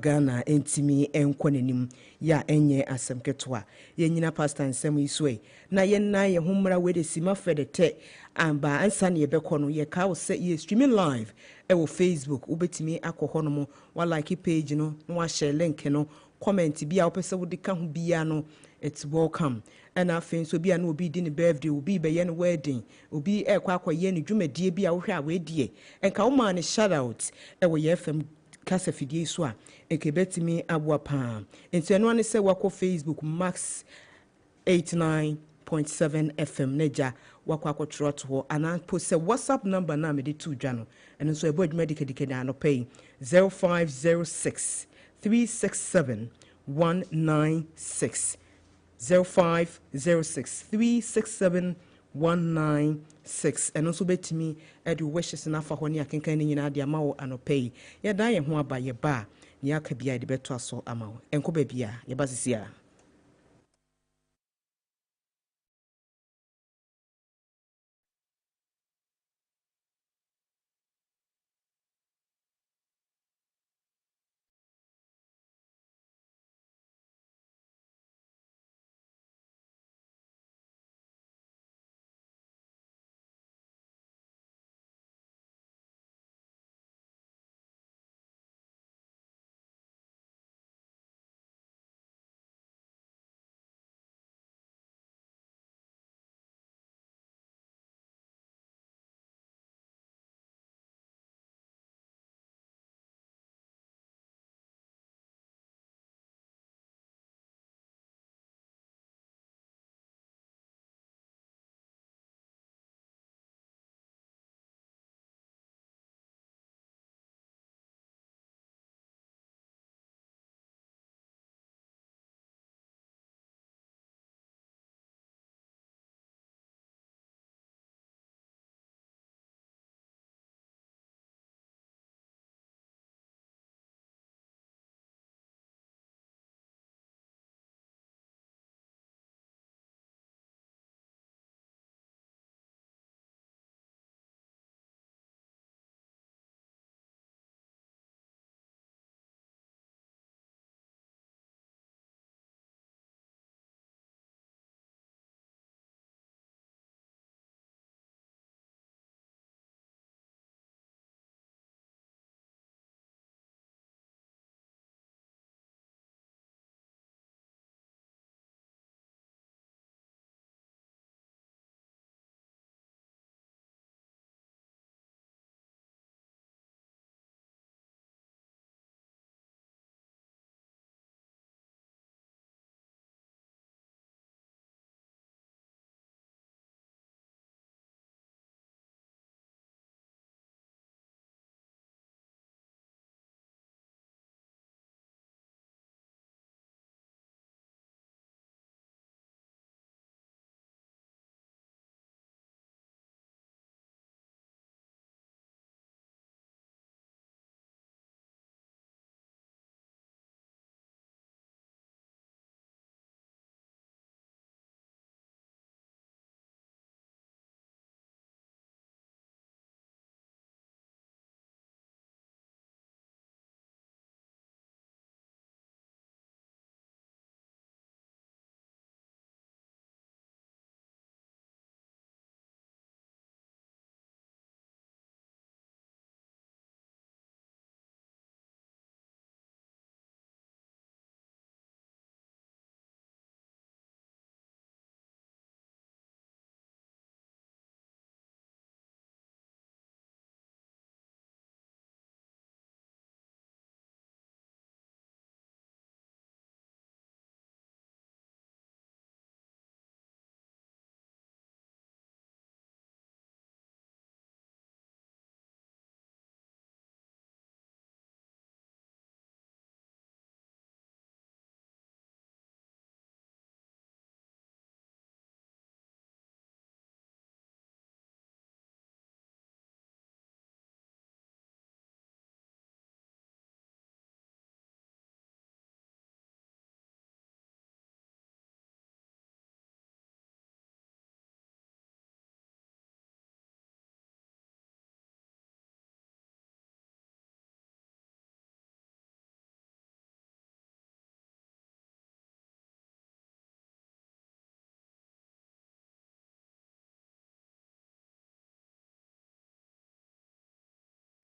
Ghana entimi enkwanenim ya enye asem ketwa yenyina pastor nsem iswe na yenna ye homra we de sima fedete amba ansa ne yebekọ no ye ka wo se ye streaming live e wo Facebook ubetimi akọhọ no mo wa like page no wa share link no comment bia wo pese wo de ka ho bia no it's welcome and afin so bia no obi di ne birthday obi be ye no wedding obi akwaye ne dwumadie bia wo hwe a we die enka wo ma ne shout out e wo ye fm kasa fidie so a ekebetimi abua pa enti eno ane se wako Facebook max 89.7 FM neja wako akotro ho ana po se WhatsApp number na me de tu dwa no eno so ebo adwuma dike na no pay 0506 367 196 0506 367 196 and also betimi edu wishes na fa ho ne akenkan ni nyina de ama wo anopai ye dan ye ho aba ye ba ne aka bia de beto aso ama wo enko ba bia ye ba sisia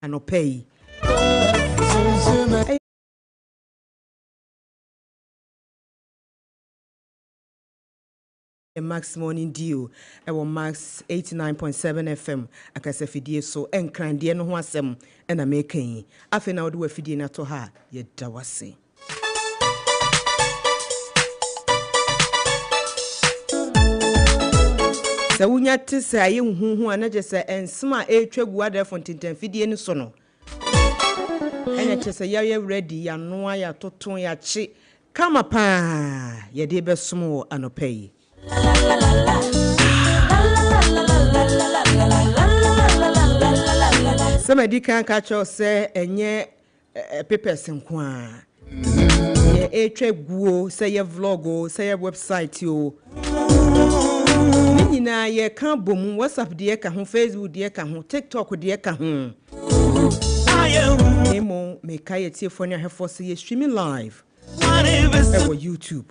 anopay Max Morning Dew ewo Max 89.7 FM akasa fidie so enkrande no ho asem na mekan afi na wode wa fidie na to ha ye dawase sa wunya tese aye huhu anaje se ensema etwagu ada fontintan fidie ni so no enya tese ya ready ya noa ya toton ya chi kama pa ye de besomo anopai Somebody can catch us say enye papers nko a ye etwe guo say ye vlog say ye website yo nyina ye kan bom WhatsApp de ka ho Facebook de ka ho TikTok de ka ho emo me kai tie ne ahefo say ye streaming live on YouTube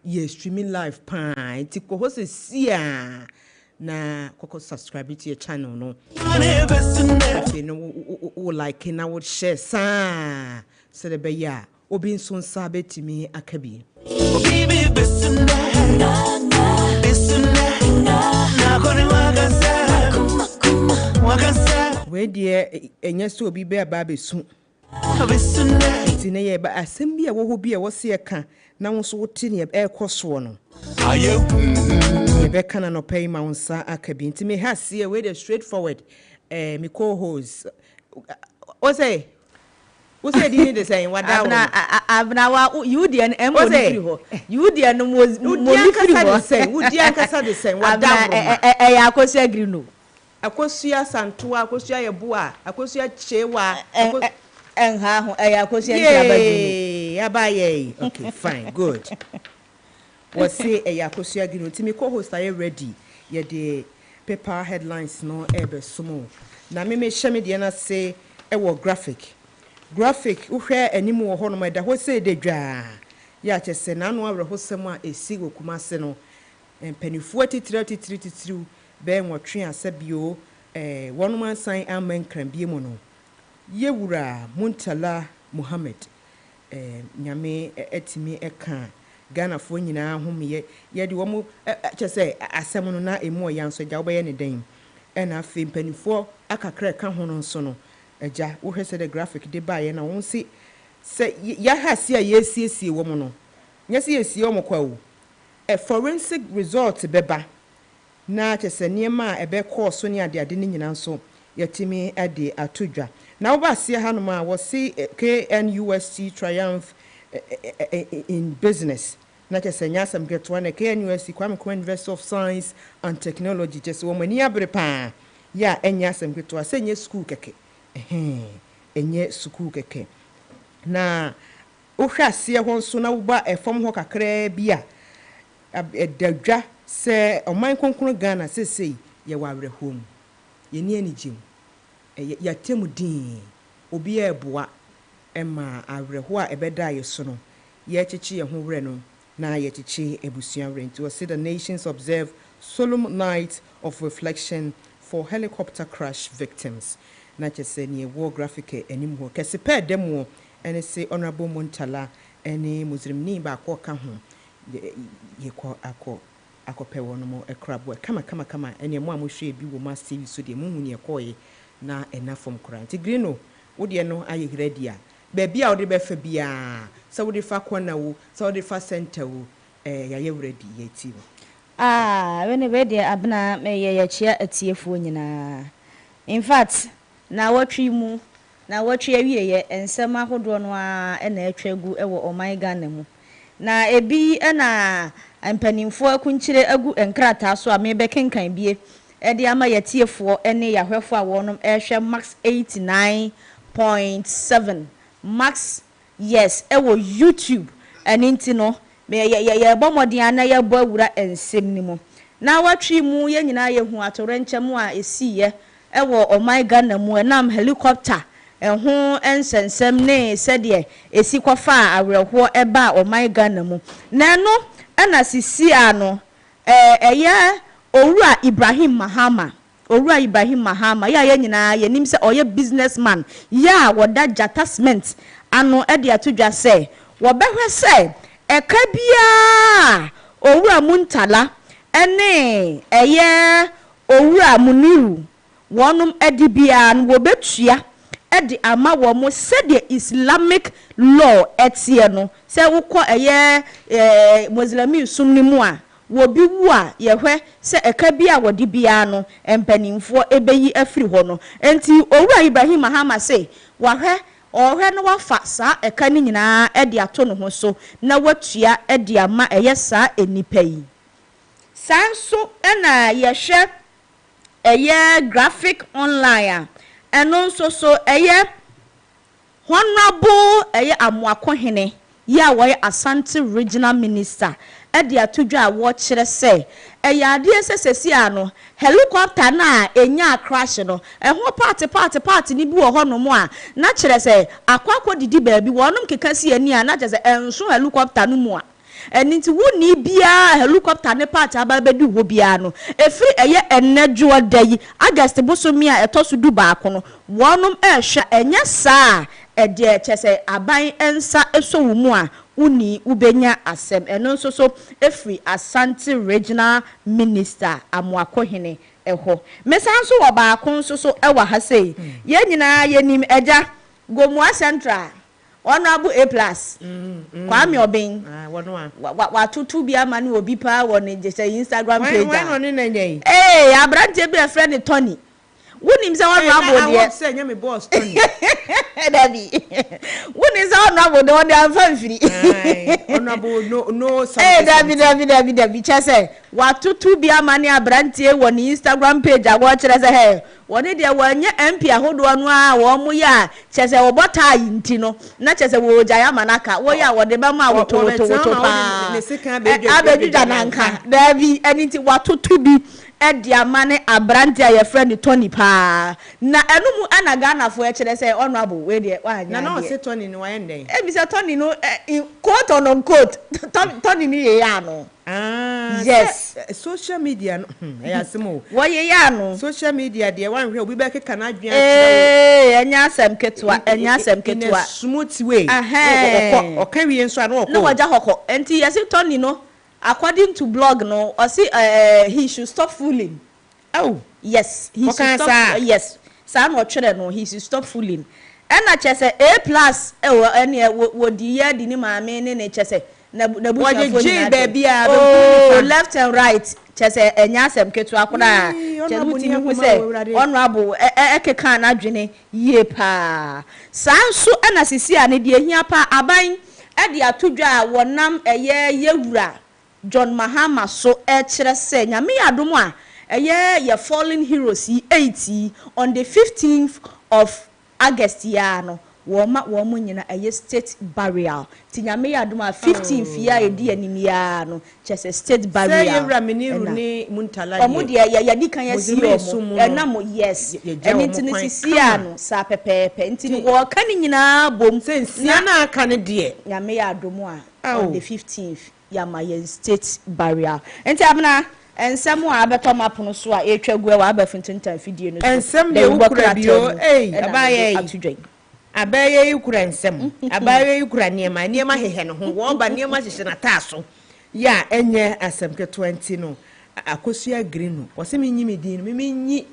ye streaming live pan ti ko ho se sia na koko subscribe to your channel no you know like na would share sa so the be ya obi nso sabe timi akabi we die enya so obi be aba besu ti ne ye ba asem bi a wo ho bi a wo se ka na wo so wote ne e koso no Rebecca no pay ma unsa akabi nti me ha see we the straightforward me co-host o say di need the saying what down abna wa you dey en mo free ho you dey no mo free ho say wo di ankasa the saying what down ya Mozeeno Greeno akosua santoa akosua yeboa akosua chewa ha ho ya Mozeeno abaye okay fine good was say Mozeeno Greeno ti me co-host are ready ye the paper headlines no ebe sumo na me hye de na say e wo graphic uhwe animu wo hono ma da ho say de dwa ya chese na no awre ho sem a esi okumase no empanifu atitiri be nwotwe asabio wonu mansan aman krambie mu no yewura Muntala Muhammad nyame etimi eka Ghana fo nyina homye ye de wo mu chese asem no na emu oyanso gya wo ye ne den na afi mpanifo akakra ka ho no nso no agya wo hwese the graphic de ba ye na won si se ya hase a yesiesie wo mu no nyese yesie wo kwa wo forensic result beba na chese niema ebe course ni ade ni nyina nso yetimi ade atodwa na wo ba se ha no ma wo si KNUST triumph in business na chese nyasam getwa na KNUST Kwame University of Science and Technology chese wo mani abre pa ya enyasam getwa se nye school keke enye school keke na ohwase ho nso na wo ba efom ho kakra bia dadwa se oman konkon Ghana sesei ye wawre home ye ni anigim ya temudin obi eboa ema awreho a ebeda ye so no ye chichi ye ho wre no na ye chichi ebusua wre nti o say the nations observe solemn night of reflection for helicopter crash victims na chese ni war graphic anim ho kese pe demo ene say honorable Muntala ene Muslimni ba ko ka ho ye ko akopɛ wono mo ekrabo kama ene mo amohwe bi wo mass TV so de mo hu ne ekoye na enafom kora nti Greeno wo de no aye ready a ba bia wo de be fa bia so wo de fa kona wo so wo de fa center wo ya ye ready ye ti we ne be de abna me ye chia atiefo nyina in fact na watwi mu na watwi awie ye ensem ahodo no a na atwagu e wo oman Ghana mu na ebi na empanimfo akunchire agu enkrata so a me be kenkan bie e de ama yetiefo ene yahwefo a wonom ehwe max 89.7 max yes e wo YouTube aninti no me ye bomodin ana ye bo awura ensem ni mu na watwi mu ye nyina ye hu atorenkyem a esiye e wo oman Ghana mu enam helicopter ho ensensem ne sede esi kwafa awreho eba oman Ghana mu na no ana sisi ano eye owura Ibrahim Mahama owura Ibrahim Mahama ya ye nyina ye nim se oye businessman ya woda Jata Cement ano e de atodwa se wo behwe se eka bia owura Muntala ene eye owura Muniru wonum edi bia no wo betua edi ama wo mo se de Islamic law etie no se wukọ eye Muslim sumni mu a wo bi wu a ye hwe se eka bia wodi bia no empanimfo ebeyi afiri ho no enti owura Ibrahim Mahama se wa hwe ohwe no wafa sa eka ni nyina edi ato no ho so na watua edi ama eye sa enipa yi sanso na ye hwe eye graphic online eno so eye honorable eye Amoakohene ya wo Asante regional minister e de atodwa wo kire se eye ade sesesi ano helicopter na enya crash no ho party ni bi wo ho no mo a na kire se akwakọ didi baabi wonum kekasi ani a na kire se enso helicopter no mu a eninti woni bia helicopter ne part ababedi wo bia no efiri eye enedwo dayi August bosomi a etoso du baako no wonum ehwe enya saa ede chese aban ensa eso wo mu a uni ubenya asem eno nso so efiri Asante regional minister Amoakohene eho mesanso wo baako nso so ewa ha sei ye nyina yenim eja Gomua Central Honorable A+. Kwame Obin. Wa tutu bia mani obi pa woni je Instagram page. When on nyenye. Eh, abrante be friend Tony. Wonim se honorable dey. I say nyame boss Tony. Dabi. Wonim se honorable dey on am firi. Honorable no something. Eh, Dabi chese. Wa tutu bia mani abrante woni Instagram page a wo kire se he. Woni de wanye MP ahodo anu a wo mu ya chese wo bota yinti no na chese wo jaya manaka wo ya wo de ba ma wo to pa abejuja nanka dabi aniti watoto bi e de amane abrante a ye friend Tony pa na enu mu anaga na fo e kire se honorable we de wa anya na se Tony ni wa yende e bi se Tony no quote on quote Tony ni ye ya no yes social media no eyasemo wo ye ya no social media de wan hwe obi be keka na adwen enya asem ketua smooth way o kan wie nso ano no waja hoko enti yesi Tony no according to blog no or see he should stop fooling. Oh yes, he should stop. Yes, sa no twere no he should stop fooling. And na chese A+ ene wodi ye di ni maame ne chese na bushafo ni oh left and right chese enya asem ketu akoda chese mutimi hu se honorable ekeka na adwene ye pa sanso na sisi ane de ehia pa aban e de atodwa wonam eye yewura John Mahama so kire se nyame adom a eye fallen heroes 80 on the 15th of August ya no wo nyina eye state burial ti nyame adom a 15th ya edi anim ya no chese state burial say yewura Muniru ni Muntala omo de ya di kan ya si omo na mo yes enti ni sisi ya no sa pepepe enti ni wo kan nyina bom sense na aka ne de nyame adom a on the 15th Yamayen state burial enti abna ensem a abeto mapono so a etwagu e wa abafintintan fidie no ensem de ukura bio abaye atudwen abaye ukura ensem abaye ukura niema hehe no ho wo ba niema hyehye na taaso ya enye asem ke 20 no akosua Greeno wo se menyi medin no menyi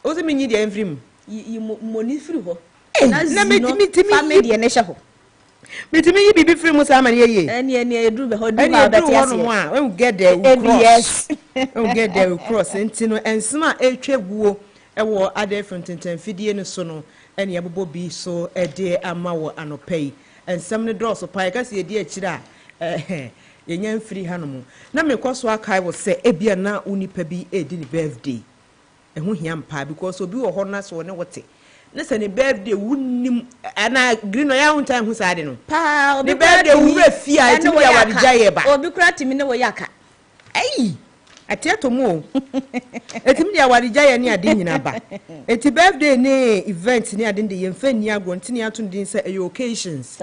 wo se menyi de enfrim moni firi ho na metimi family de ne hye ho metimi yi bibi firi musa amane ye eni edru be ho du ba betiase when we get there we cross yes when we get there we cross enti no ensema etwaguo ewo ade frontintan fidie no so no eni abobo bi so ede ama wo anopai ensem ne drosso pai ka se edi akira yenya mfiri hanom na mekoso akai wo se ebia na unipa bi edi ni birthday eho hia mpa because obi wo ho na so ne wote na se ne birthday wunim ana Greeno ya huntan hu saade no pa obi birthday wura fia ti ya wadja ye ba obi kura timi ne wo yaka ai Atiato mu. Etim dia warija ye ni ade nyina ba. Eti birthday ne event ni ade de yemfa ni agro ntini ato din say occasions.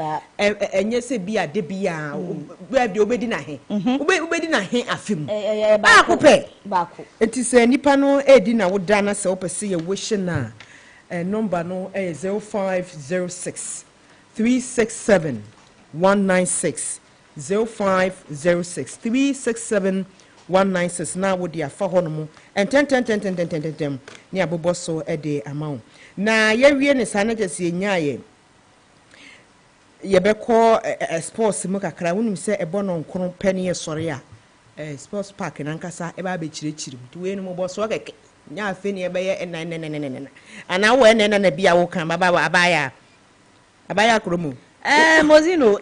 Enye se bi ade bia birthday obedi na he. Obedi na he afim. Ba ko pe. Ba ko. Eti se nipa no edi na woda na se opese ye wish na number no 0506 367 196 0506 367 196 na wo dia fa hono and 10 ni abobo so e de amount na ye wie ne sa na jese nyaye ye beko sports mu kakra wonim se e bono nkono pani ye sore a sports park na nkasa e ba be chirechiri to we no mo bo so keke nya afi ne e be ye na ana wo na bia wo kan baba abaya kromo Mozeeno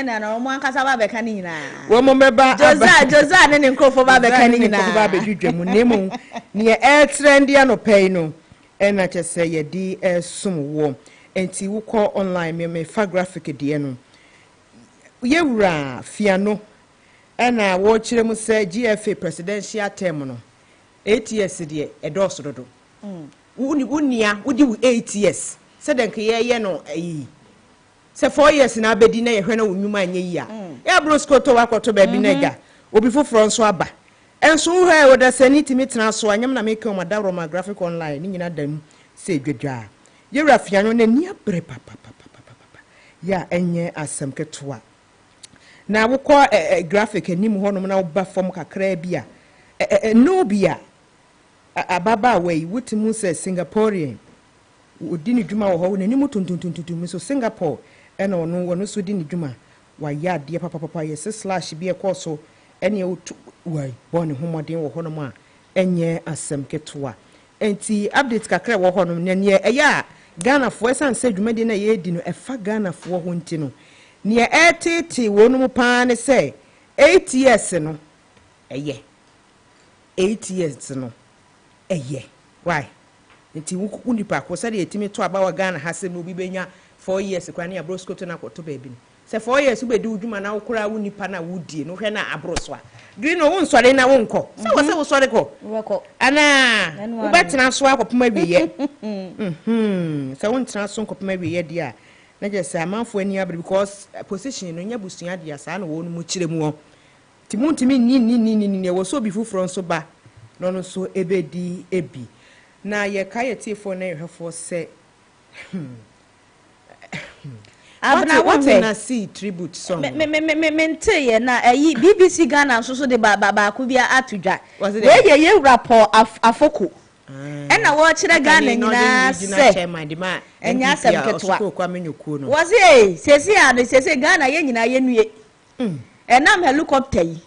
na mo ankasa ba be kan nyina wo mo meba Joza ne nkofo ba be kan nyina ba be dwedwam nemu ne e trend ya no pay no na chese ye di sum wo enti wo call online me fa graphic de no ye wura fiano na wo kire mu se GFA presidential term no 8 years de e do so dodo unia wudi 8 years se den ke ye no ayi se 4 years na abedi na ye hwe na wonwuma anye yi a ya broskoto wakoto ba bi na ga obi foforo nso aba enso hwe wo da sanity mitena so anyam na make o madawro ma graphic online ni nyina dam se dwadwa ye rafia no na ni abre papa ya enye asem ketwa na wokọ graphic anim ho no na wo ba form kakra bi a no bia ababa we wutimu se Singaporean odini dwuma wo ho na nimu tuntuntuntuntum so Singapore ena ono so dini dwuma wa ya de papa yes slash bi e koso ene wai bone homoden wo ho no ma enye asem ketwa enti update kakra wo ho no ne eya Ghana fo esan se dwumade na ye di no efa Ghana fo ho nti no ne etete wonu mu pa ne se 8 years no eye 8 years no eye why nti unipa ko se de etimi to aba wa Ghana ha se no bi benya 4 years kwa ne abrosko to na ko to baby no se 4 years ube di udwuma na wokora unipa na wudie no hwe na abroso a Greeno won sore na wonko se wo se wo sore ko woko ana ubetena so akopoma wiye se won tena so akopoma wiye dia na je se amanfo ani abre because position no nya busua dia sa na wo no mu kire mu ho timuntimi ni wo so bi fufuro nso ba no no so ebedi ebi na ye kaye tifo na yehwefo se what na see tribute song mente ye na BBC Ghana so de ba ku bia atudwa we ye rapport afoko na wo kire Ghana nyina se enya asem ketwa was e sesi Ghana ye nyina ye nue enam helicopter yi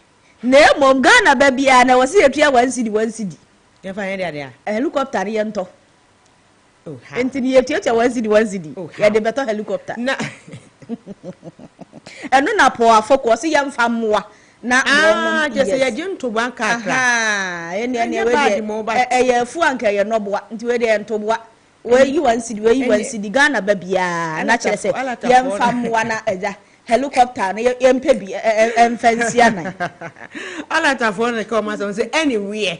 na emom Ghana ba bia na wose yetua 1 cedi ye fa ye dia helicopter ye nto enti ni yetua 1 cedi ye de beto helicopter na eno na po afoko se ye mfa moa na je se ye di nto banka akra ene we ye fu anka ye noboa nti we de ntoboa we yi 1 cedi Ghana ba bia na kire se ye mfa moa na eja helicopter na ye mpe bi emfansia na ala ta phone ne come as say anywhere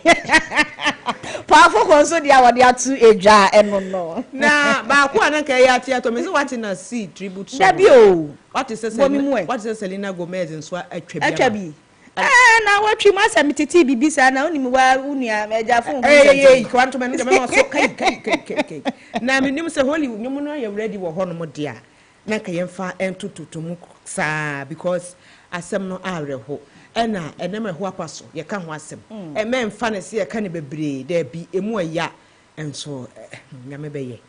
powerful konso dia wode atu edwa eno no na ba ko anan ka ya tia to me say what na see tribute song dabi o what is Selena Gomez nso atwa bi na watwi ma sa mititi bibisa na oni wa unia meja phone kwanto me no me so kai na me nim say holy nyum no ya ready wo ho no mo dia na ka yemfa entututu mu sa because asem no areho ena enema ho apaso ye ka ho asem e me mfa ne se ye ka ne bebre da bi emu aya enso nyame beye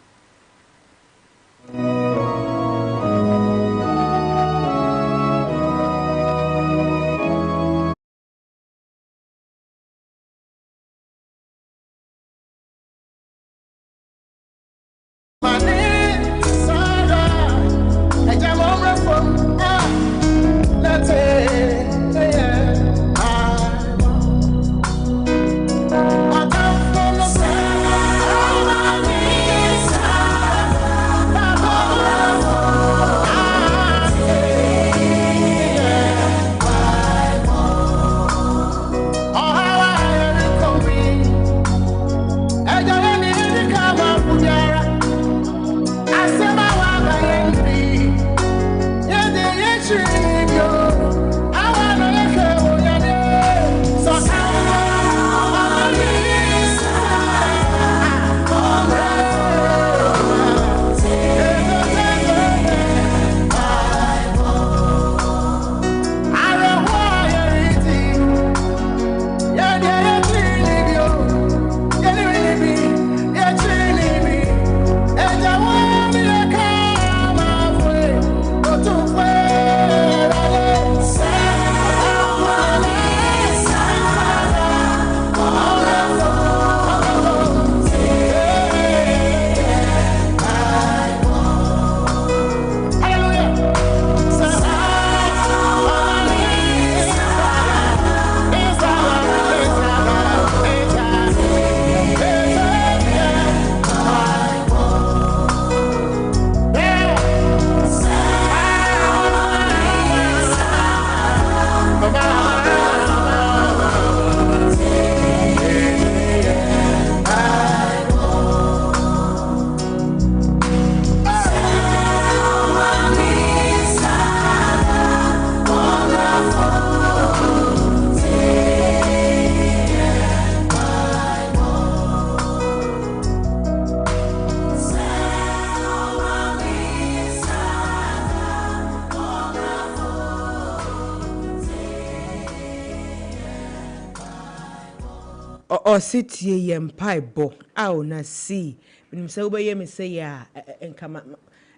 or sit ye mpaibo aw na see minim se wo ye me say ya enkama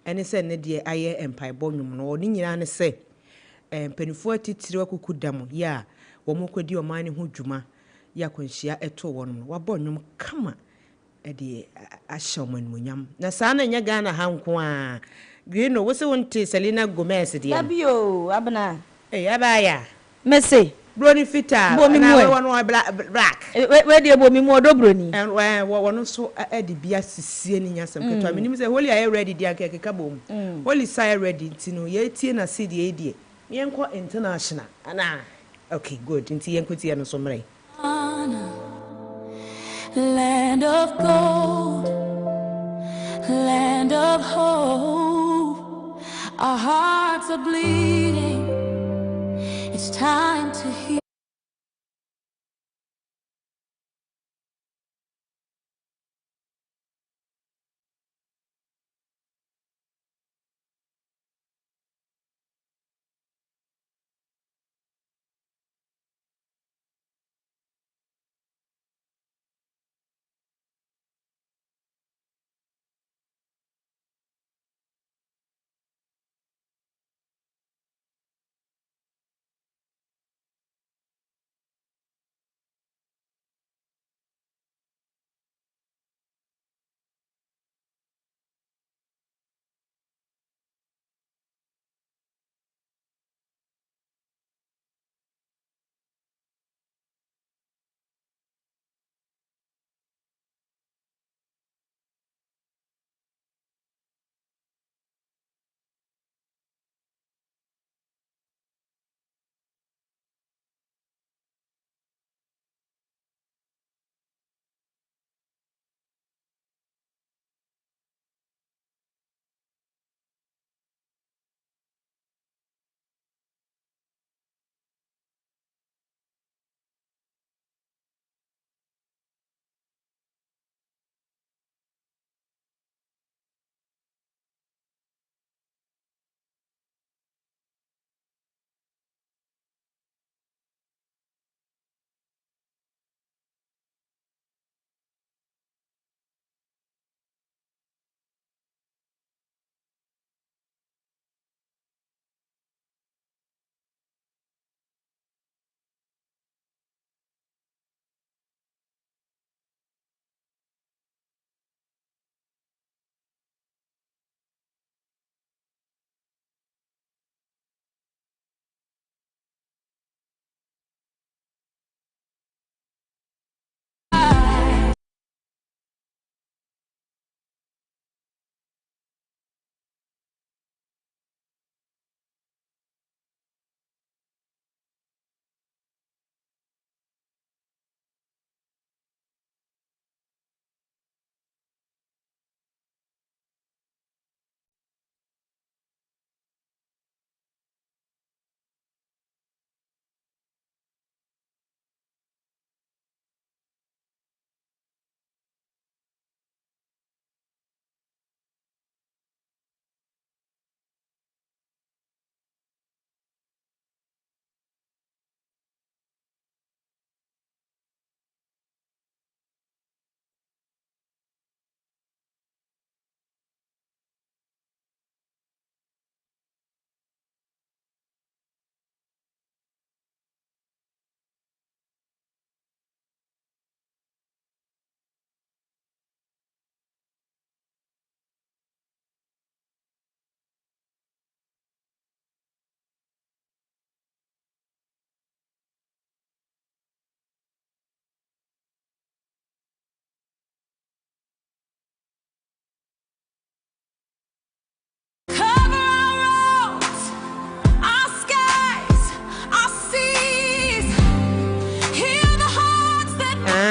ene se ne de aye mpaibo nwum no oni nyina ne se mpanifo atitire wakuku dam ya wo mokodi o man ne ho dwuma ya kwanhia eto wo no wabɔ nwum kama de ahyamanmunyam na saa na nya Ghana hanko a Greeno wo se wonte Selena Gomez de ya Dabio abna abaya mese broni fita na we won black we de bomi mu odobroni and won so ade bia sisie ni nyasem keto minim say holy are ready dia keka bom holy say ready ntino ye tie na see de edie yenko international ana okay good nti yenko tie no so mre land of gold, land of hope, our hearts are bleeding, it's time to heal.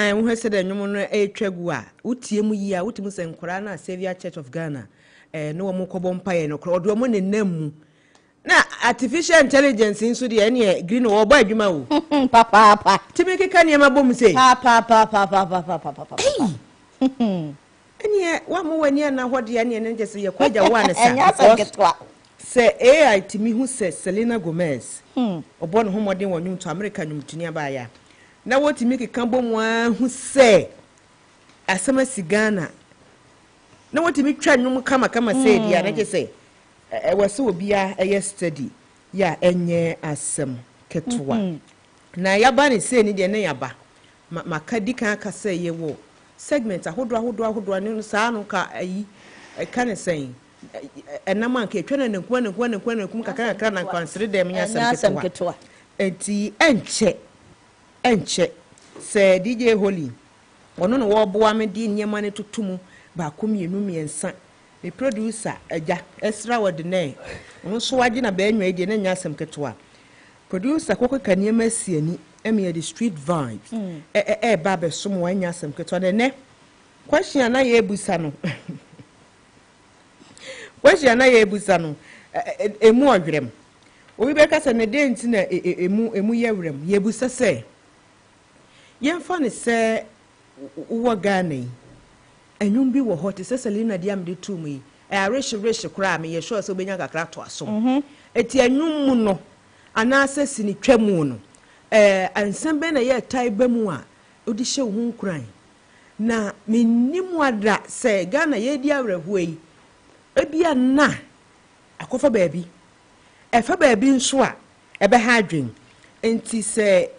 Who said the woman a tregua, Utiemu ya, Utimus and Korana, Savior Church of Ghana, no more Cobompa, no crowd, woman in Nemu. Now, artificial intelligence in Sudi, any green or boy, you know, Papa, to make a canny, my say, Papa. And yet, one more near now, what the onion and just say, quite a one, say AI to me who says Selena Gomez, or born home or they want you to American to nearby. na woti make kambo mu ahu se asema sigana na woti me twa nwum kama say dia na je say e wase obia eye study ya enye asem ketwa na yaba ne say ni de ne yaba makadi kan aka say ye wo segment ahodo ne saa no ka ayi ka ne say enama nke twa na nkwa kakra na kwansere dem nya asem ketwa enti enche se DJ Holy ono no wo boa me di nyema ne tutumu ba komienu miensa me producer aja extraordinary ono so waje na ba enwa di na nya asem ketwa producer kokko kaniema asiani eme the street vibes ba be so mo anya asem ketwa ne question na ye ebusa no question na ye ebusa no emu odwerem obi be kasa ne de nti na emu ye wrem ye ebusa se yemfa ne se wo Ghana enwum bi wo hot se Selena Diam de tu mu yi rish kura me ye sure se obenya kakra to aso eti enwum mu no ana se sini twam no ansem be na ye tai ba mu a odi hye wo nkran na mennim ada se Ghana ye di awreho yi ebia na akofa baabi efa baabi nso a ebe ha adwen enti se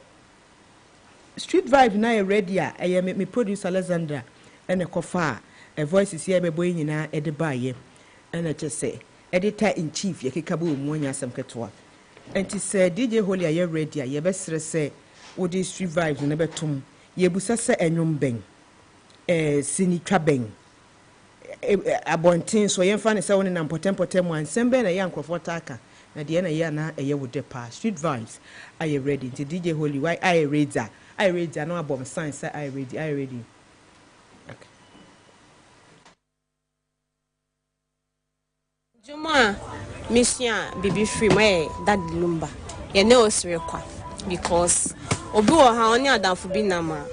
street vibe na e ready a me producer Alexandra ene kofa a voices here me boy nyina e de baaye ene che say editor in chief ye kekaba omu anya asem ketwa enti se DJ Holy a ye ready a ye be sere se wo di street vibes na betom ye busa se enwom ben sini twa ben abontin so ye mfa ne se woni na potem ansem ben na ye ankrofo taka na de na ye na eye wo de pa street vibes are you ready enti DJ Holy why I ready no abom sign say I ready okay Juma mission baby free my dad lumba ye ne osrekwa because obi wo ha oni adamfo bi nama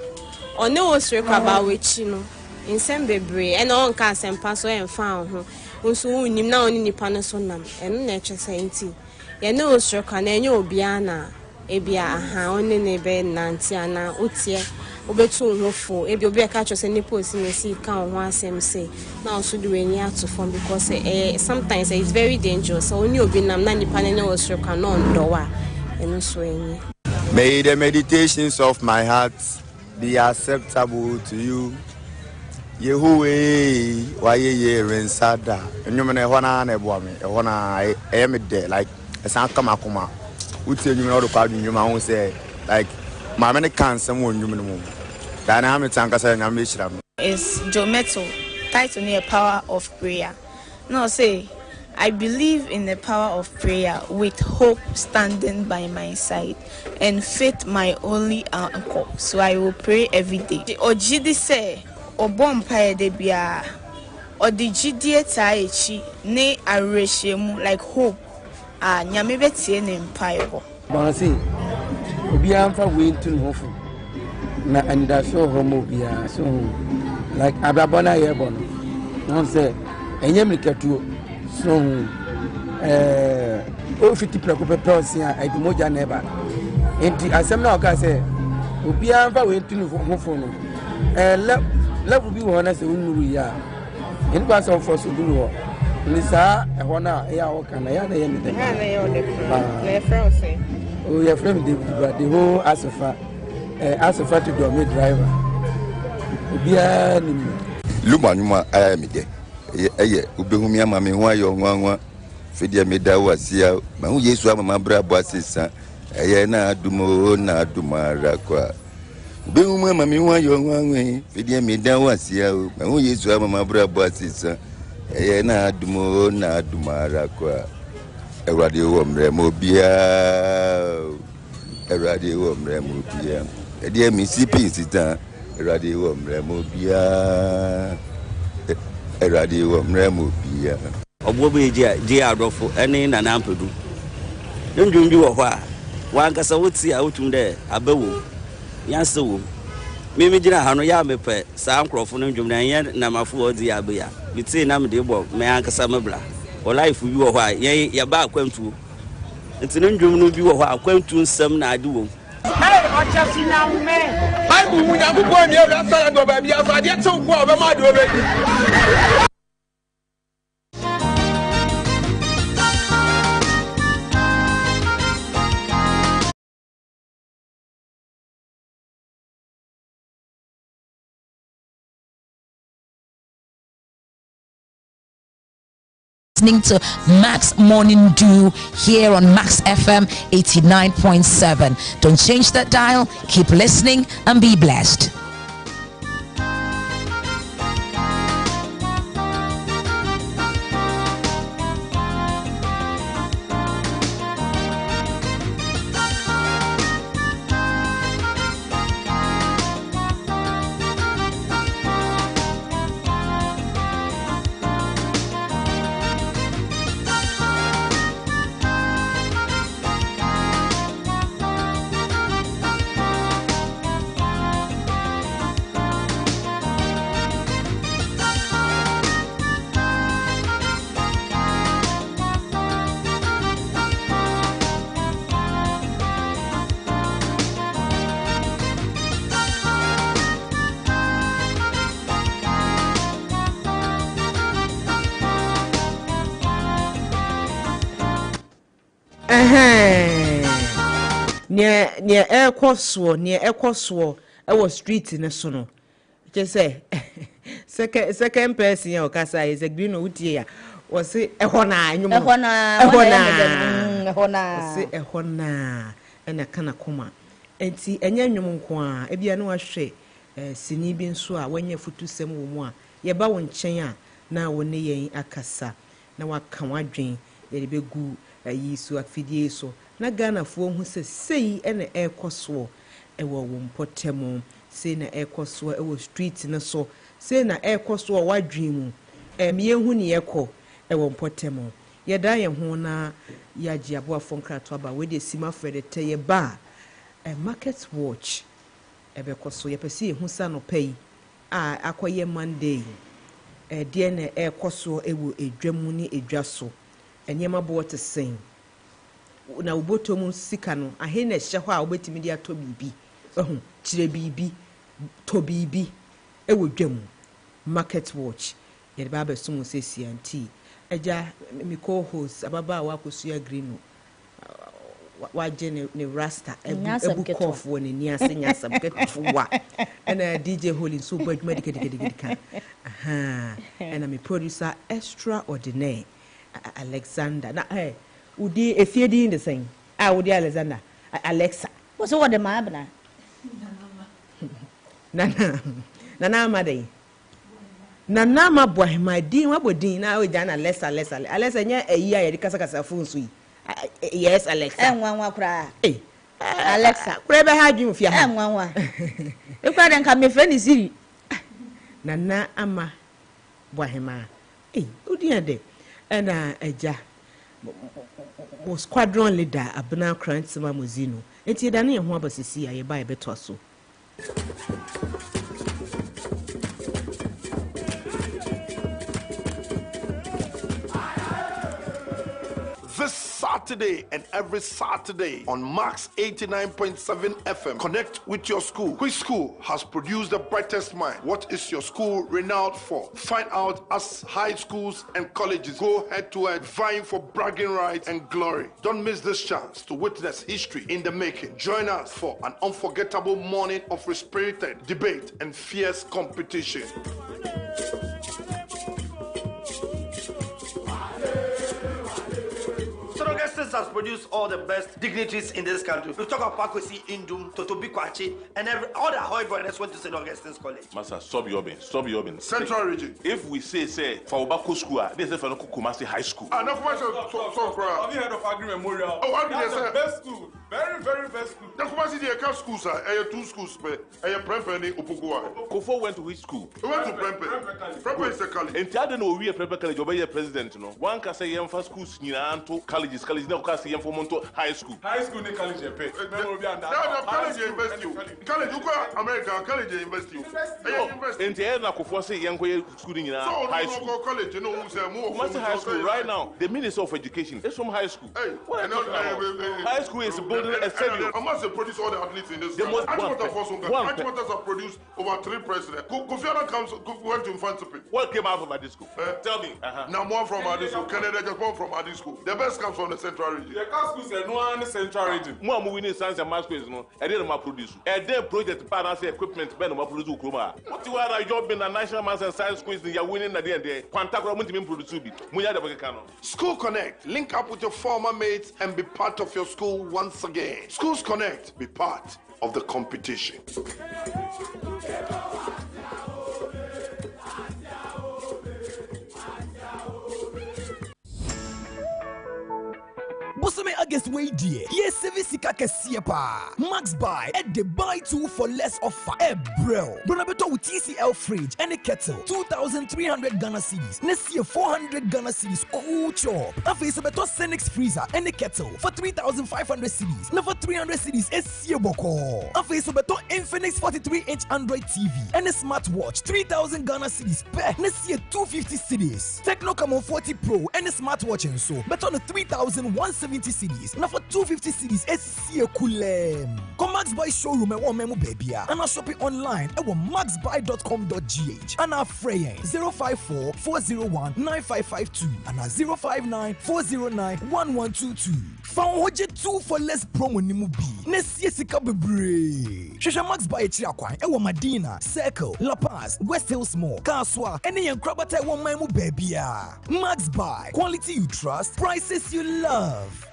oni osrekwa ba wechi no nsem bebre e na on ka sempa so e mfa ho nso unim na oni nipa no so nam eno na eche say nti ye ne osrekwa na enye obi ana ebia aha oni ne be nanti ana otie obetu nhofo ebi obi aka chose nipa osinesi ka ho asem say na also do any out from because sometimes it's very dangerous so oni obi nam na nipa ne osrekwa no ndowa eno so enye. May the meditations of my heart be acceptable to you. Yehuwe waye rensada. Enyum na ehona na ebo me. Ehona me there like esan kama kuma. Uti enyum na odo kwa enyum ma hu say like ma me ne kan sem wo enyum no mu. Da na me tanka say nyam me hira me. Is Jometo title near power of prayer. No say I believe in the power of prayer with hope standing by my side and faith my only anchor. So I will pray every day. The Ojidi say, Obompire de bia, or the Gidie Taichi, ne areshemu like hope. Nyamebeti en empire. Bansi, Obianfa Winton Hofu. Na and that show homo bia so like Ababona Yebon. No say, and Yemikatu. So, 50 preoccupation I do moja never. And as I'm now, I say, Obianfa went to Hofono. Love be one as a Unuria. In pass of for Sudu. Lisa, a honor, a can I have anything? Oh, your friend, the whole Asafa to go mid driver. Lumanuma, I am there. Ubehumia mami ho ayo nwanwa fedia meda wasia ma hu Yesu amama bra boasisa na adumo na adumara kwa ubehumia mami ho ayo nwanwa fedia meda wasia ma hu Yesu amama bra boasisa na adumo na adumara kwa Ewrade wo mre mo bia Ewrade wo mre mo bia ede mi sipi sita Ewrade wo mre mo bia Eradi wo mremo bia obobe je adofo ene na nampedu ndwundwi wo ho a wankasa woti a wotum de abawo yanse wo mimi gina ha no ya mepe sa ankrofo no ndwum na ye na mafo odi abia biti na me de bo me ankasa mebla o life bi wo ho a ye ba akwantu nti ndwum no bi wo ho akwantu nsam na ade wo I will never go near that side of baby as I get so well. Listening to Max Morning Dew here on Max FM 89.7. Don't change that dial, keep listening and be blessed. near air course near air course our street in a sono. Just say second person your casa is a green wood here. Was it a hona? Say a hona and a cana coma. And see a young qua, a biano shake, Sinibin Swa, when you foot to some more. Ye bawon chenya, now when ye a casa. Now I can't drink, ye be good, a ye so a fidie so. Na Ghana fo hu se sei e na ekoso e wo wompotemo sei na ekoso e wo street na so sei na ekoso wa dream me hu ne yeko e wo mpotemo ye da ye ho na ya gi aboafo nkrato aba we de sima frede te ye ba market watch e be koso ye pese hu sa no pay akoye Monday de na ekoso e wo edwamu ni edwaso enyema bo te sen na ubotom sika no ahe na hye ho a obetimi dia to bibi kire bibi to bibi e wo dwam market watch ye ba ba sumu sesi anti eja mi co-host ababa wa Mozeeno Greeno wa je ne rasta ebu kof woni ni ase nyasam ketwa and DJ Holy so bad medicate and my producer extraordinaire Alexander na Udi efiedi in the same. Udi Alexander. Alexa. What's what the mabna? Nana Made. Nana Maboy, my dear, what would Dean now done Alexa. Alexa, a year, the Casacasa phone. Yes, Alexa. And one cry. Alexa, wherever had you if you have one. If I don't come, my friend is here. Nana Ama Bohema. Udi de. And a ja. Was squadron leader abena Kransima Mozeeno enti da na ye ho abasisi ya ye ba ye beto so. This Saturday and every Saturday on Max 89.7 FM. Connect with your school. Which school has produced the brightest mind? What is your school renowned for? Find out as high schools and colleges go head to head, vying for bragging rights and glory. Don't miss this chance to witness history in the making. Join us for an unforgettable morning of spirited debate and fierce competition. Has produced all the best dignitaries in this country. We talk about Pakwesi Indum, Totobi Kwachi, and all the high boys went to St. Augustine's College. Master, stop your bin. Central region. If we say for Obako School, they say for Kumasi High School. No commercial. Have you heard of Agri Memorial? Oh, that's the best school. Very, very best school. The Kumasi the account schools are two schools, Prempeh Opugua. Kofo went to which school? He went to Prempeh. Prempeh is a college. And I don't know we are Prempeh College, obey president. No, one can say young first schools, Nianto colleges, no can say young for Monto High School. High school, they college pay. College invest you. College, you go America, college invest you. And the end of Kofo say young school in high school. College, you know, Kumasi High School right now. The Minister of Education is from high school. High school is building a stadium. Hamas have produced all the athletes in this The most Achimota have produced over 3 presidents. Kofi Annan went to Infantipi. What came out from Adi school? Tell me. Now one from Adi school. Canada just one from Adi school. The best comes from the central region. The school said no one central region. More moving in science and math schools, no. I didn't produce. And then project balance equipment, Ben, produce Ukroma. What you are job in the national maths and science schools, you are winning at the end there. Quantac produce. School Connect. Link up with your former mates and be part of your school once again. Schools Connect. Be part of the competition. Bosome August way dear. Yes, Sevisika Kesiepa. Max buy at the buy 2 for less offer. Bro. Bonabeto with TCL fridge and a kettle. 2,300 Ghana cedis. Next year 400 Ghana cedis. Oh chop. Afi Sobeto Senix freezer and a kettle for 3,500 cedis. Now for 300 cedis is Boko. Afi Sobeto Infinix 43-inch Android TV and a smartwatch 3,000 Ghana cedis. Next year 250 cedis. Techno Camon 40 Pro and a smartwatch and so. Bet on the 3,170 cedis. Now for 250 cedis, it's coolem. Come Max Buy showroom and one memo baby. And I'll shop it online at maxbuy.com.gh. And our fraying 054 401 9552 and our 059 409 1122. Found budget 2 for less promo nimubi. Next year sika bebre. Shasha Max Buy Chiakwan, Ewa Madina, Circle, La Paz, West Hills Mall, Kaswa, any young crabata one memo baby. Max Buy, quality you trust, prices you love.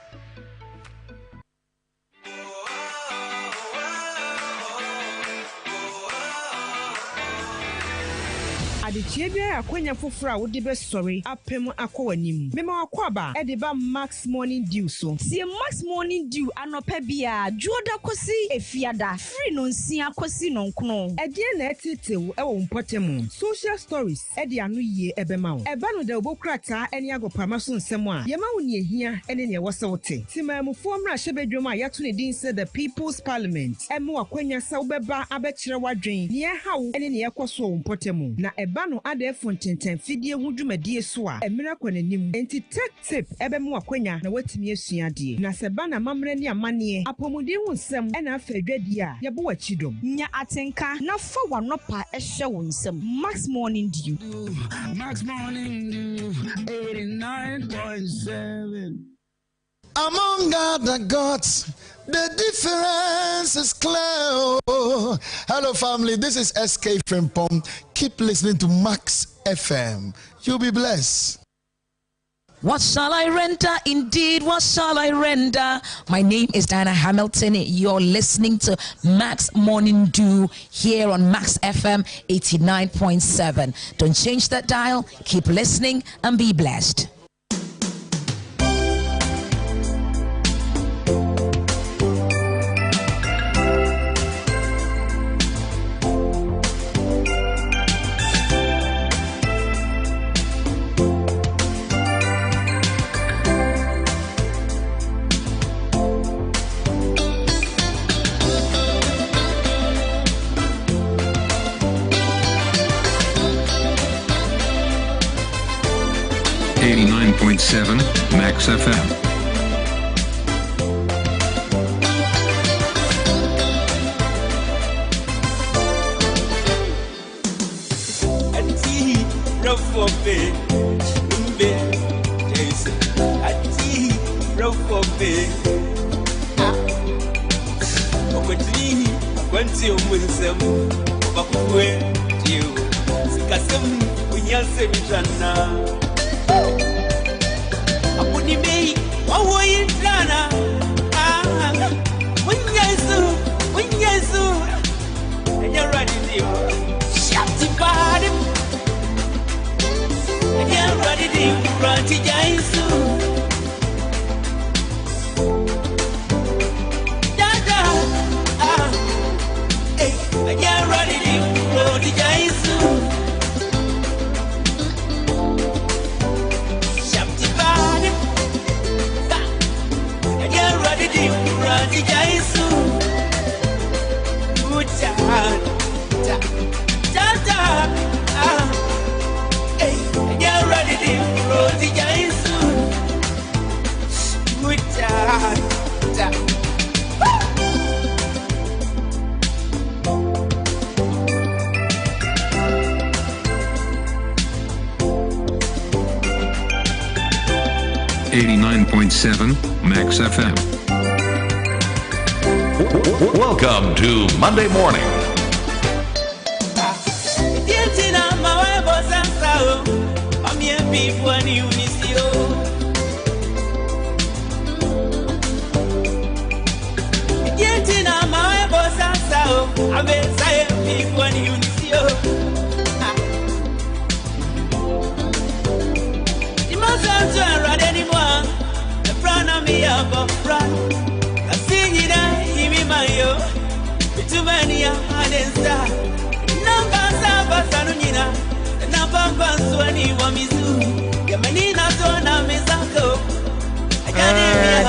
Adichie bia akwanya foforo a wode be sori apem akwanim mema akwaba e de ba Max Morning Dew so sie Max Morning Dew anopa bia juoda kosi efiada free no nsia kosi no nkono e de na etetew e wo mpotemu social stories e de anu yie ebema wo e ba no de obokrata eni agopama so nsem a yema wo ne ehia ene ne wose wote timamufo mra hyebedwom a yato ne din se the People's Parliament e mo akwanya sa wo beba abekire wadwen ne hawo ene ne yekoso wo mpotemu na bano ade fontenten fidie hu dwumadie so a emira kwananim enti tech tip ebemu akwanya na watimi asuade na se bana mamre ne amane apomudi hu nsem ena afa adwadi a yebo wachidom nya atenka na fa wanopa ehwe wo nsem Max Morning Dew 89.7 Among other gods, the difference is clear. Hello, family. This is SK Frimpong. Keep listening to Max FM. You'll be blessed. What shall I render? Indeed, what shall I render? My name is Diana Hamilton. You're listening to Max Morning Dew here on Max FM 89.7. Don't change that dial. Keep listening and be blessed. Max FM. 89.7 Max FM. Welcome to Monday Morning.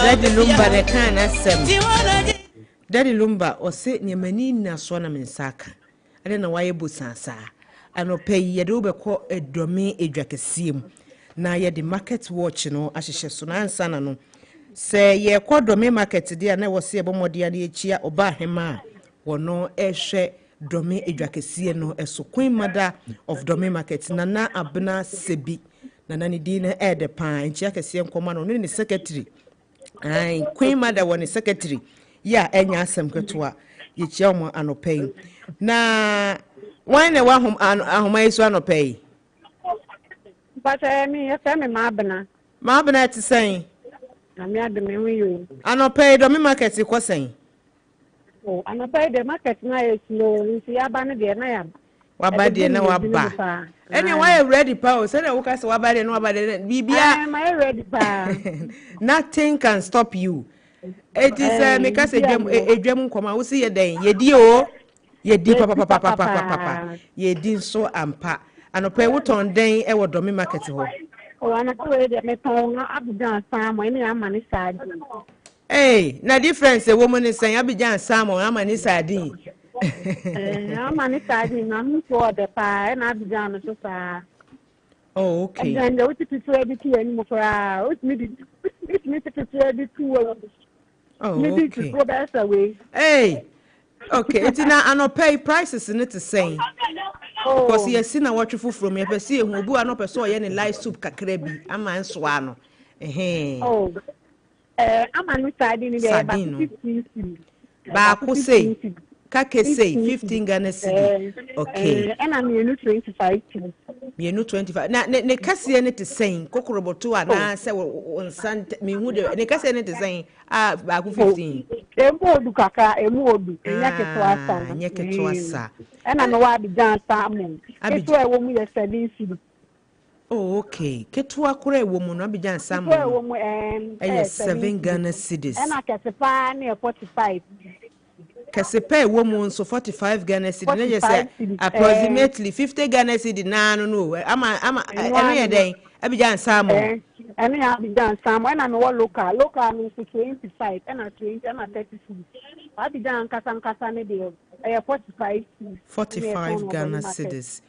Daddy Lumba the can asem. Daddy Lumba or say near many na swana mensaka. I don't know why you busansa. I no pay ye do be call a domain a jacasim. Na ye the market watch no ashe sunan sana no. Say ye call domain market dear never see a bomodia de chia or bar hema or no a share domain a jacasia no a so queen mother of domain market nana abna sebi. Nana dina air the pine jacasia command on the secretary. Ay queen mother one is secretary. Ya enya asem ketwa ye chia mo anopay. Na why na wa ahoma iso anopay? But me yes me mabna. Mabna ti sen. Na me adme wi yo. Anopay do me market ko sen. Oh, anopay the market na is slow. Nsi aba ne de na ya. Waba de na waba. Any why ready pa say na wo ka say waba de na waba de bibia. Am I ready pa? Nothing can stop you. It is me ka say edwam nkoma wo see ye den ye di o. Ye di papa. Ye di so ampa. Anopay wo ton den e wo domi market ho. Oh, anopay de me ton Abidjan Sam any amani side. Hey, na difference a woman is saying Abidjan Sam or amani sardine. Amani side na me for the pa na Abidjan so far. Oh, okay. And then what to ready to any more for what me to ready to oh, maybe okay. To go best away. Hey. Okay, it's now anopay prices in it the same. Because you see na what you from your see who bu anopay so ye ni light soup kakra bi ama nsoa no. Oh. Amani side ni there ba 15. Ba ko say kake say 15 Ghana cedi. Okay. And I'm you 25. Me no 25. Na ne kase ne te sen kokoroboto ana se onsan me hu de ne kase ne te sen ba ko 15. Emu kaka emu odu enya ketwa sa. Enya ketwa sa. And no wa Abidjan Sam. Ketwa e wo mu ye 7. Oh, okay. Ketwa kura e wo mu no Abidjan Sam. Ketwa e wo mu 7 Ghana cedis. And akesepa na 45. Kasepe woman so 45 Ghana cedi na just say approximately 50 Ghana cedi na no ama eno den Abidjan Sam eno Abidjan Sam and no local no 25 and 20 and 30 Abidjan kasa ne de 45 Ghana cedis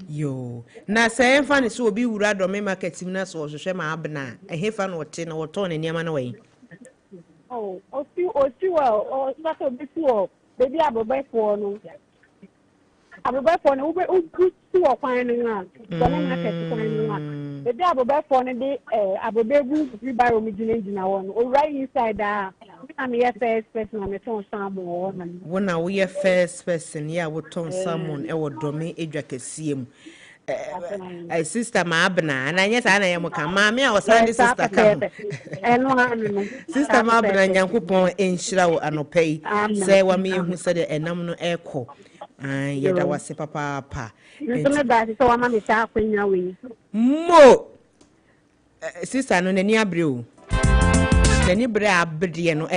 yo na say emfa ne so obi wura do me market na so hwehwe ma abna ehefa no wote na woto ne niam na wai. Oh, well, that's a bit too. Baby, I will buy for no. I will buy for no. We good to finding out. Don't market finding out. Baby, I will buy for no day. I will buy good buy original one. Or right inside that. I'm your first person. I'm a ton someone. When I we first person, yeah, we ton someone. I would domain ejake a sister Mabna, and I yes, I am a mammy. I was sister sister Mabna and Yankupon in Shrow and no pay. Say one me who said it and no echo. Yet I was a papa. So I'm talking away. Mo sister no near brew. The Nibra Bediano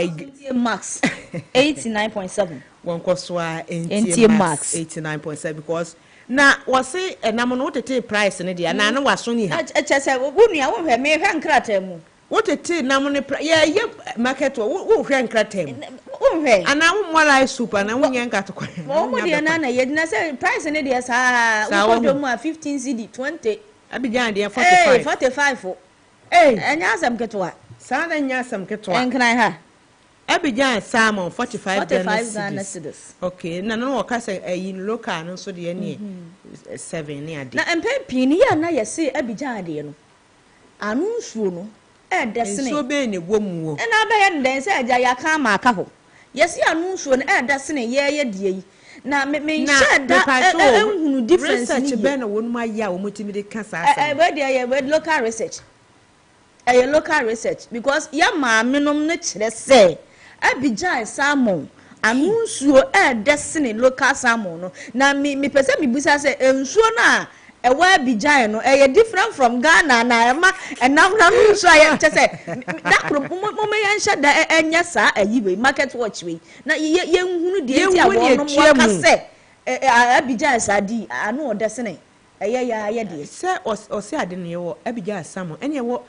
Max 89.7. One coswa in Max 89.7 because. Na wase enam no tete price ne dia na waso ni ha echese wonu ya wo hwe me hwe nkrata mu wo tete nam ne ye market wo hwe nkrata mu wo hwe ana wo mwala super na wo nyen nkato kwa wo dia na ye na say price ne dia sa wo do mu 15 cedi 20 Abidjan dia 45 45 enya asam ketwa sa na nya asam ketwa enkran ha Abidjan salmon 45 Ghana cedis. Okay, na no waka say in local no so de ne 7 ne ade. Na empe pin ya na ye say Abidjan ade no. Anu nsuo no destiny so be ne wom wo na be ye den se agya ya ka ma aka ho yesi anu nsuo no destiny ye die yi na me share da ehunu difference ni research be na wonu aya wo mutimi de ka sa we dey we local research local research because ya ma menom ne kire se Abidjan salmon anu nsuo destiny local salmon no na me pese me busa se nsuo na ewa Abidjan no different from Ghana na ema enam na nsuo aye che that mo me yansha da enya sa ayiwe market watch we na ye nhunu de enti abo no waka se Abidjan sadi anu destiny ya de se o se ade ne wo Abidjan salmon ene wo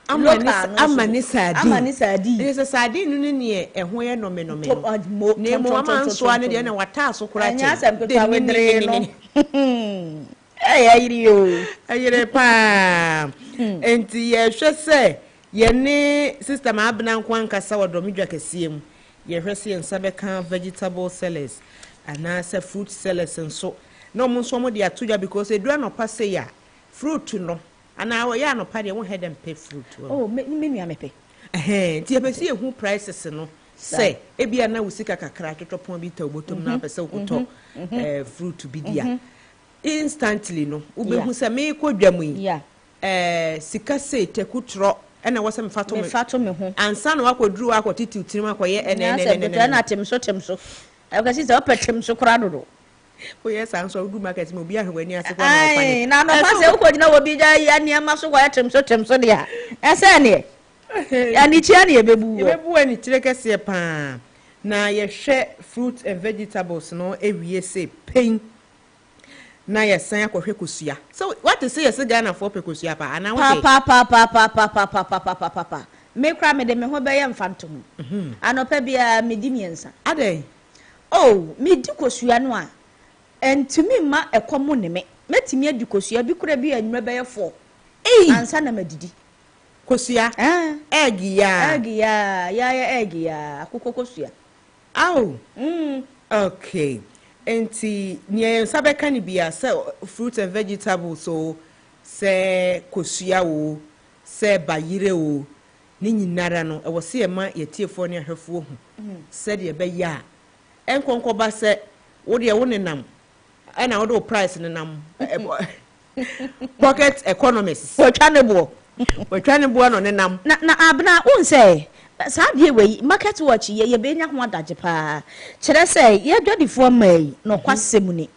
amani sadi yes sadi nu ne eho ye no me na mo amanso ane de na wata so kura che de wedre no ayire pa enti ye hwese ye ne sister ma abna nkwan kasa wodomidwa kasiem ye hwese ye nsa beka vegetable sellers ana se fruit sellers nso no mo nso mo de atodwa because edura no passe ya fruit no ana we ya no pa de won head and pay fruit me nua mepe ti e pese ehu prices no say ebia na wusika kakra totopon bi ta obotom na pese ukoto fruit bi dia instantly no ubehu se me kodwam yi sika se tekutro ena wo se me fato me ho ansa na wakoduru akotiti utirim akoye ene na temso akasi se opetem so kra dodo o yes anso udu market me obi ahwani ase kwa na opani na no pase ukogina obi ja ya niam so kwa temso dia ese ne ya ni chia ne ebebu ani kire kese pa na ye hwe fruit and vegetables no ewie se pain na ye san akohwe kosua so what to say yes Ghana for pekosua pa ana wo pa me kra me de me ho be ye mfanto ho anopa bia me di miensa adai me di kosua no a entumi ma ekomo ne me metimi adi kosua bi kura bi anwura be ye 4 ansa na madidi kosua egg ya akoko kosua okay enti nie sabeka ni bia se fruit and vegetables so se kosua wo se bayire wo ni nyinara no e wo se e ma yetiefo ne ahwefo hu se de be ya enkonkoba se wo de wo nenam ana wo do price nenam pocket economists wotwanebo no nenam na abna unse saa de we market watch ye be nya ho adaje pa kire se ye dwadifo mai no kwasem ni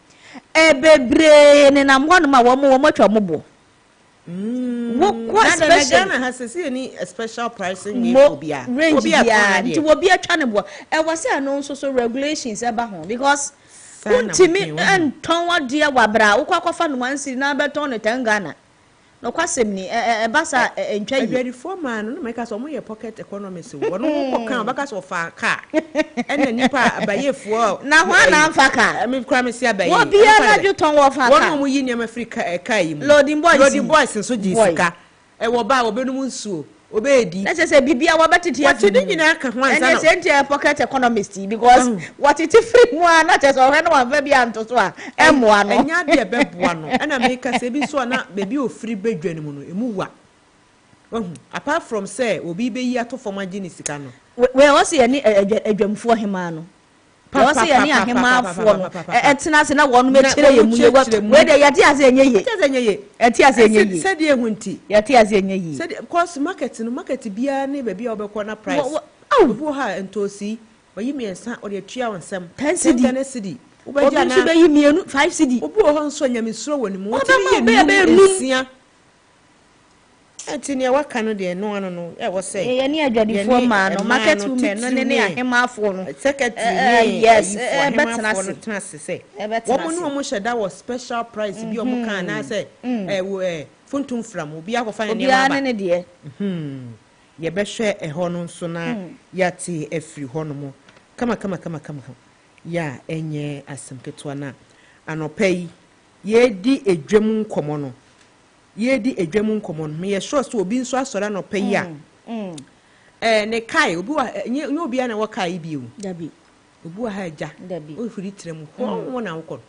bebre nenam ho no ma wo matwa mobo what special Ghana has any special pricing obia nti wo bia twa ne bo e wo se no so regulations eba ho because untimi anton wade wabra wo kwakofa no mansi na beton ne 10 Ghana no kwasem ni basa entwa yi ready for man no make us omo ye pocket economics wo no ko kan baka so fa car ena nipa abayefo na ho na amfa car me kra me si abaye wo bia na juton wo fa car wo mo yi ni Africa car yi mu loading boys nso ji sika wo ba wo benum nsuo obedi let's say bibia wo betiti what did nyina ka ho ansa no and pocket economist because what it free mu na chese o he no wan bia nto so a emoa no enya de beboa no na me ka se bi so na bebi ofiri bedwane mu no emu wa apart from say obi be yi atofo magini sika no we o se ani adwamfo hema no o se ani ahema afo no etena se na wonu mekire ye mu ye we de yate ase enye ye eti ase enye ye said ye hunti yate ase enye ye said cost market no market bia ne be bia obekọ na price obu ha entosi oyi miensa o de tua wonsem 10 cedi obeja na obi be yi mienu 5 cedi obu ho nso nyamesuro woni mu o ti ye nusia enti ne waka no de no ano no e wo say ye ne adwadifo ma no market women no ne ahema afo no secretary yes betena se wo mo no mo sheda was special price bi o mo kan na say funtum from obi akofa ne ma ba ne de ye be hwe ho no nso na yate afri ho no mo kama ya enye asemketo na anopai ye di edwam nkomo no yedi edwam nkomo no me ye sure so obi nso asora no pai a ne kai obi wa nye obi ana wo kai bi o dabi obi wa ha ja dabi o firi trem ho na wo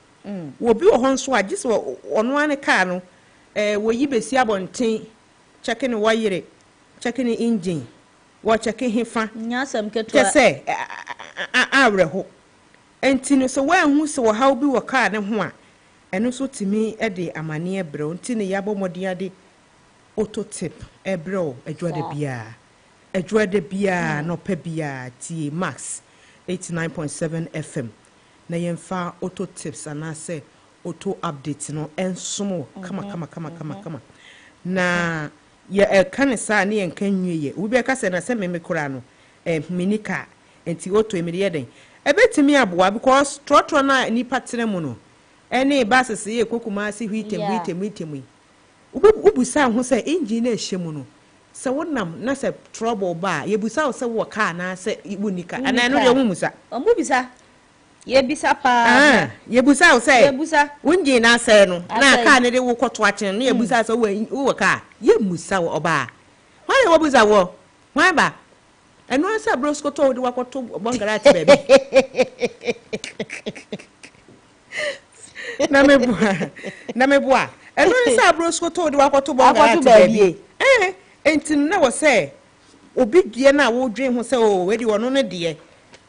obi wo ho nso a gise ono ane kai no wo yi besi abonten cheke ne wo yire checking the engine, what checking him fa. Nyasam ketua. Just say, reho. Enti no so wan hu so how bi wo car ne ho a eno so timi e de amane ebre nti ne yabo modi ade auto tip ebro edwade bia no pa bia tie max 89.7 FM na yemfa auto tips ana say auto update no ensomo kama na ye kan sa ne yen kan nwie wo bi ka se na se me kura no minika enti auto emire den ebetimi aboa because trotro na ni patene mu no ene bases ye kokuma si hwitem ubusa ho se engine na ehye no se wonam na se trouble ba ye busa se wo car na se ibunika ana no ye musa omu bisa ye bisa pa ye busa se engine na se no na car ne de wo kwoto achen no ye busa se wo car ye musa wo ba why ye wo busa wo why ba eno asa brosko to de wakoto bongarati baby na mebua eno asa brosko to de wakoto bongarati baby entin na wo se obi die na wo dwen ho se o we di wono ne de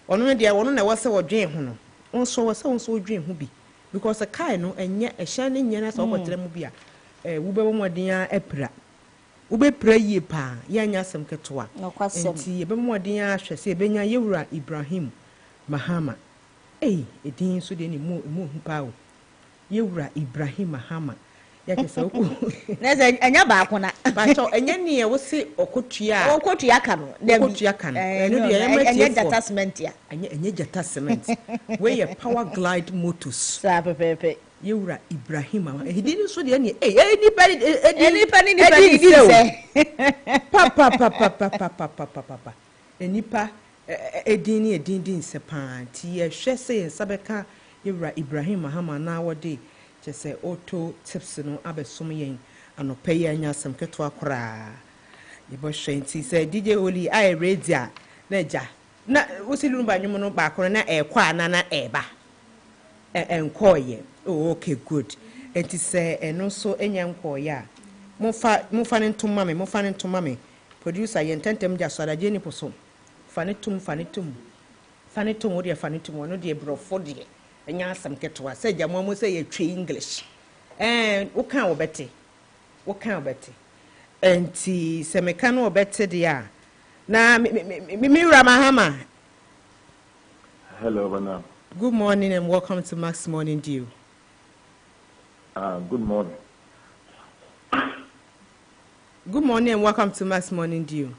wono na wo se wo dwen ho no onso wo se onso dwen ho bi because kai no enye ehya ne nya na se okotere mu bi a wo be wo modin a epra ube pray pa ya nya asem ketoa enti ebe modin ahwe se ebe nya yewura Ibrahim Mahama edin so de ni mu hu pa o yewura Ibrahim Mahama ya ke so ku na ze anya ba akona ba cho enya ni e wo se okotua ka no eno de enya data cement ya enya data cement we ye power glide motors sa pepepe yewura Ibrahim he didn't so de ni anybody say papa enipa edin se pa ti ye hwe se nsabeka yewura Ibrahim Mahama na wode che se auto tips no abesom yen anopa ye anya asem keto akora ye bo hwe nti se DJ Oli I ready a na ja na wosilu ba nwom no ba akora na ekwa na eba enkoye okay good enti se eno so enya nkoye a mufa ne ntoma me producer ye ntentem ja so adaje ni poso fanetum wo de fanetum wono de brofo de enya asem ketwa se ja mo se ye twe English wo kan wo bete enti se me kan wo bete de a na mi Mahama. Hello bana. Good morning and welcome to Max Morning Dew. Good morning. Good morning and welcome to Max Morning Dew.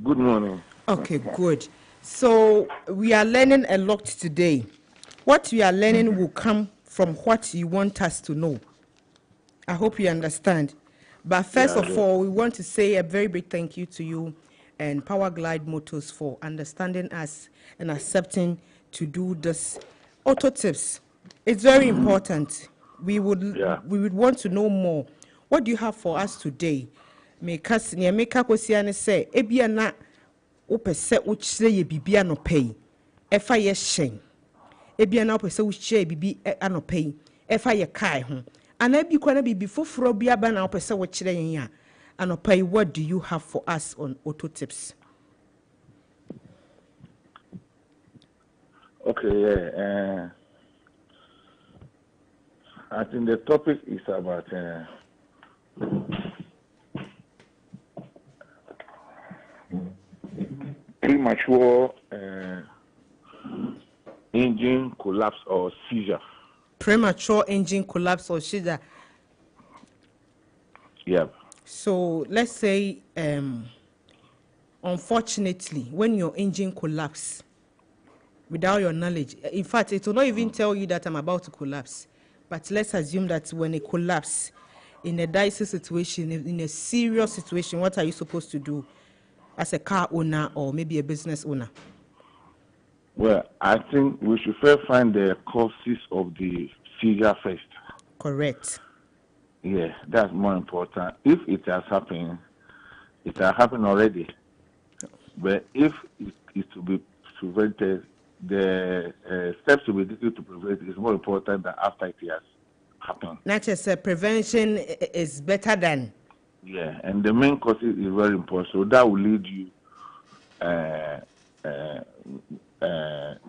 Good morning. Okay, good. So we are learning a lot today. What we are learning will come from what you want us to know. I hope you understand. But first of all, we want to say a very big thank you to you and Power Glide Motors for understanding us and accepting to do this auto tips. It's very important. We would want to know more. What do you have for us today? Make us kwesiane say ebia na opese uchire ye bibia no pay. Efa ye shen. Ebia na opese uchire bibi anopai. Efa ye kai ho. Ana bi kwa na bibi foforo bia ba na opese uchire yen ya. Anopai, what do you have for us on auto tips? Okay, I think the topic is about premature engine collapse or seizure. Premature engine collapse or seizure. Yeah. So let's say, unfortunately, when your engine collapses, without your knowledge, in fact, it will not even tell you that I'm about to collapse. But let's assume that when it collapses, in a dicey situation, in a serious situation, what are you supposed to do as a car owner or maybe a business owner? Well, I think we should first find the causes of the seizure first. Correct. Yeah, that's more important. If it has happened already. But if it is to be prevented, the steps to be taken to prevent is more important than after it has happened. Not just prevention is better than Yeah, and the main cause is very important. So that will lead you, that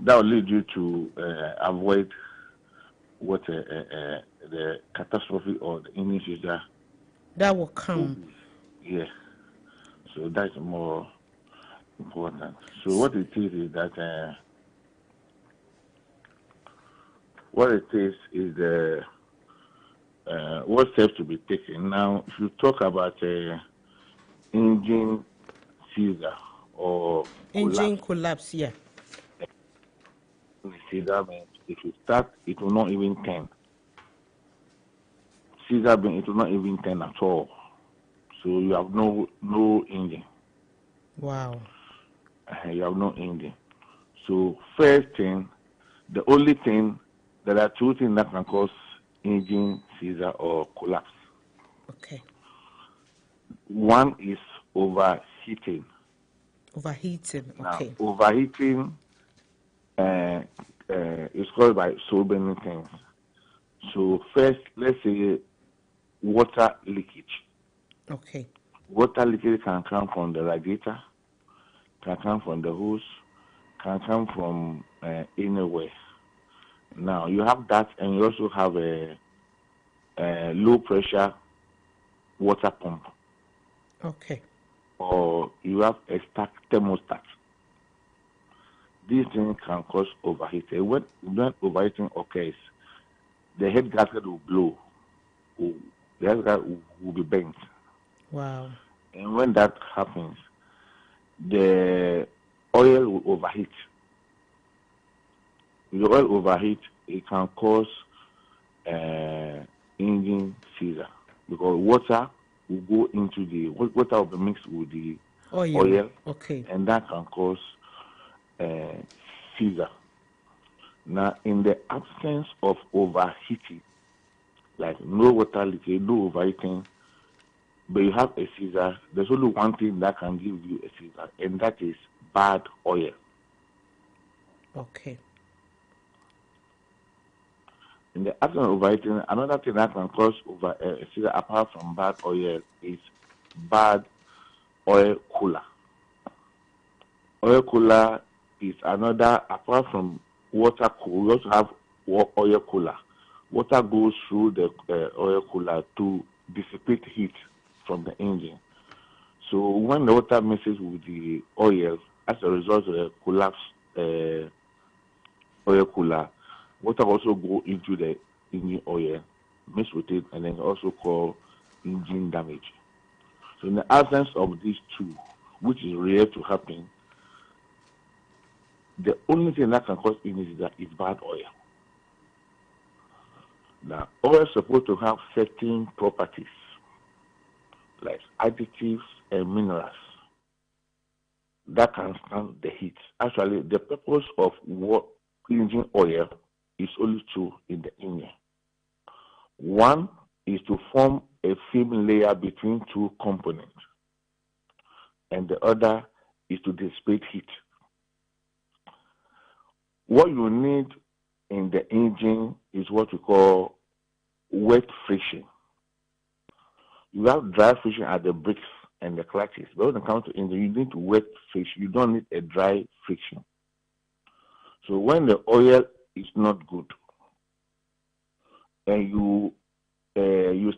will lead you to avoid what the catastrophe or the illnesses that will come. Yeah. So that's more important. So what it is that the what steps to be taken. Now, if you talk about engine seizure or engine collapse, yeah. Seizure means if you start, it will not even turn. Seizure means it will not even turn at all. So you have no engine. Wow. You have no engine. So first thing, the only thing, there are two things that can cause engine seizure or collapse. Okay. One is overheating. Overheating, okay. Now, overheating is caused by so many things. So first, let's say water leakage. Okay. Water leakage can come from the radiator, can come from the hose, can come from anywhere. Now, you have that, and you also have a low pressure water pump. Okay. Or you have a stack thermostat. These things can cause overheating. When overheating occurs, the head gasket will blow. The head gasket will be bent. Wow. And when that happens, the oil will overheat. The oil overheat, it can cause engine seizure because water will go into the water will be mixed with the oil. Okay. And that can cause seizure. Now, in the absence of overheating, like no water leakage, no overheating, but you have a seizure, there's only one thing that can give you a seizure, and that is bad oil. Okay. In the absence of overheating, another thing that can cause a seizure apart from bad oil is bad oil cooler. Oil cooler is another, apart from water cooler, we also have oil cooler. Water goes through the oil cooler to dissipate heat from the engine. So when the water mixes with the oil, as a result of the collapsed oil cooler, water also go into the engine oil, mix with it, and then also cause engine damage. So in the absence of these two, which is rare to happen, the only thing that can cause engine is bad oil. Now, oil is supposed to have certain properties, like additives and minerals, that can stand the heat. Actually, the purpose of engine oil is only two in the engine. One is to form a film layer between two components, and the other is to dissipate heat. What you need in the engine is what we call wet friction. You have dry friction at the brakes and the clutches, but when it comes to engine, you need wet friction. You don't need a dry friction. So when the oil is not good, and you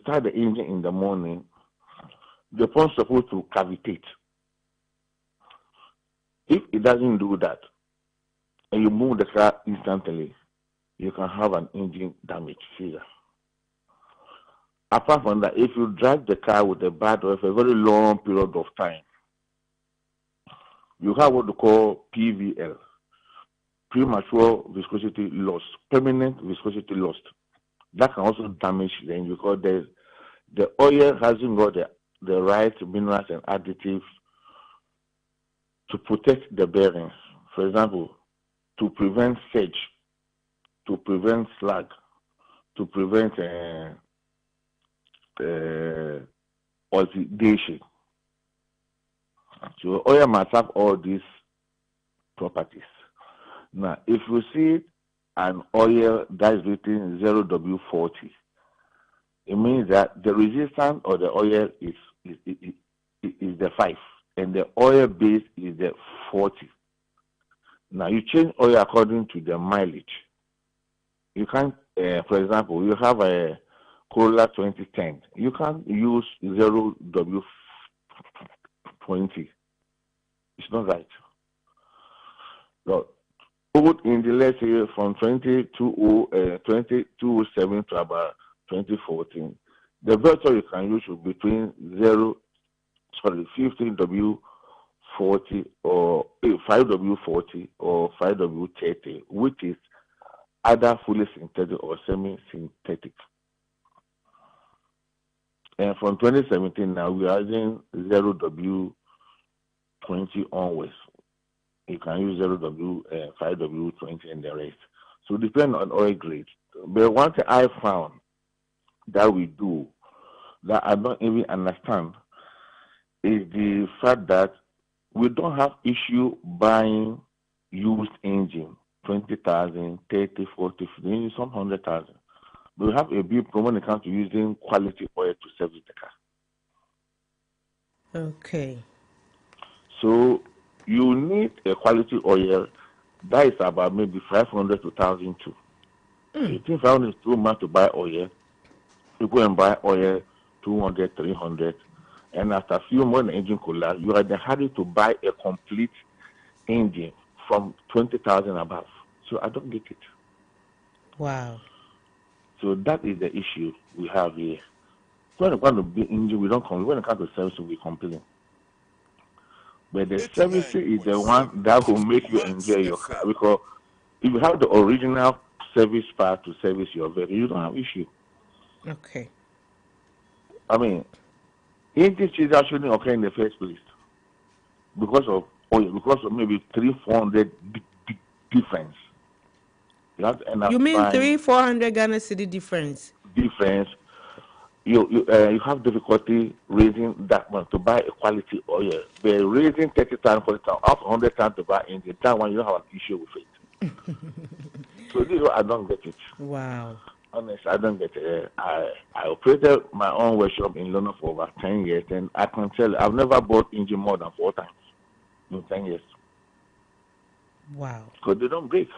start the engine in the morning, the pump is supposed to cavitate. If it doesn't do that, and you move the car instantly, you can have an engine damage seizure. Apart from that, if you drive the car with a bad oil for a very long period of time, you have what we call PVL, premature viscosity loss, permanent viscosity loss. That can also damage the engine because the oil hasn't got the right minerals and additives to protect the bearings. For example, to prevent sedge, to prevent slag, to prevent oxidation. So oil must have all these properties. Now, if you see an oil that is written 0W40, it means that the resistance of the oil is the 5, and the oil base is the 40. Now you change oil according to the mileage. You can't, for example, you have a Corolla 2010. You can't use 0W20. It's not right. So, put in the, let's say, from 2007 to about 2014, the vector you can use should be between 15W40 or 5W40 or 5W30, which is either fully synthetic or semi-synthetic. And from 2017 now, we are using 0W20 onwards. You can use 0W, 5W20 and the rest. So depend on oil grade. But one thing I found that we do that I don't even understand is the fact that we don't have issue buying used engine, 20,000, 30, 40, 50, some 100,000. But we have a big problem when it comes to using quality oil to service the car. Okay. So you need a quality oil that is about maybe 500 to 1,000 too. You think 500 is too much to buy oil? You go and buy oil 200, 300, and after a few months, the engine collapse. You are in a hurry to buy a complete engine from 20,000 above. So I don't get it. Wow. So that is the issue we have here. When it comes to big engine, we don't complain. When it comes to service, we complain. But the service is the one that will make you enjoy your car. Because if you have the original service part to service your vehicle, you don't have issue. Okay. I mean, engine change shouldn't occur in the first place because of oil, because of maybe 300-400 difference. You have to end up mean buying 300-400 Ghana cedi difference? Difference. You have difficulty raising that one to buy a quality oil. They're raising 30,000, 40,000, up 100,000 to buy engine. That one you don't have an issue with it. So this is what I don't get it. Wow. Honestly, I don't get it. I operated my own workshop in London for over 10 years, and I can tell you, I've never bought engine more than 4 times in 10 years. Wow. Because they don't break.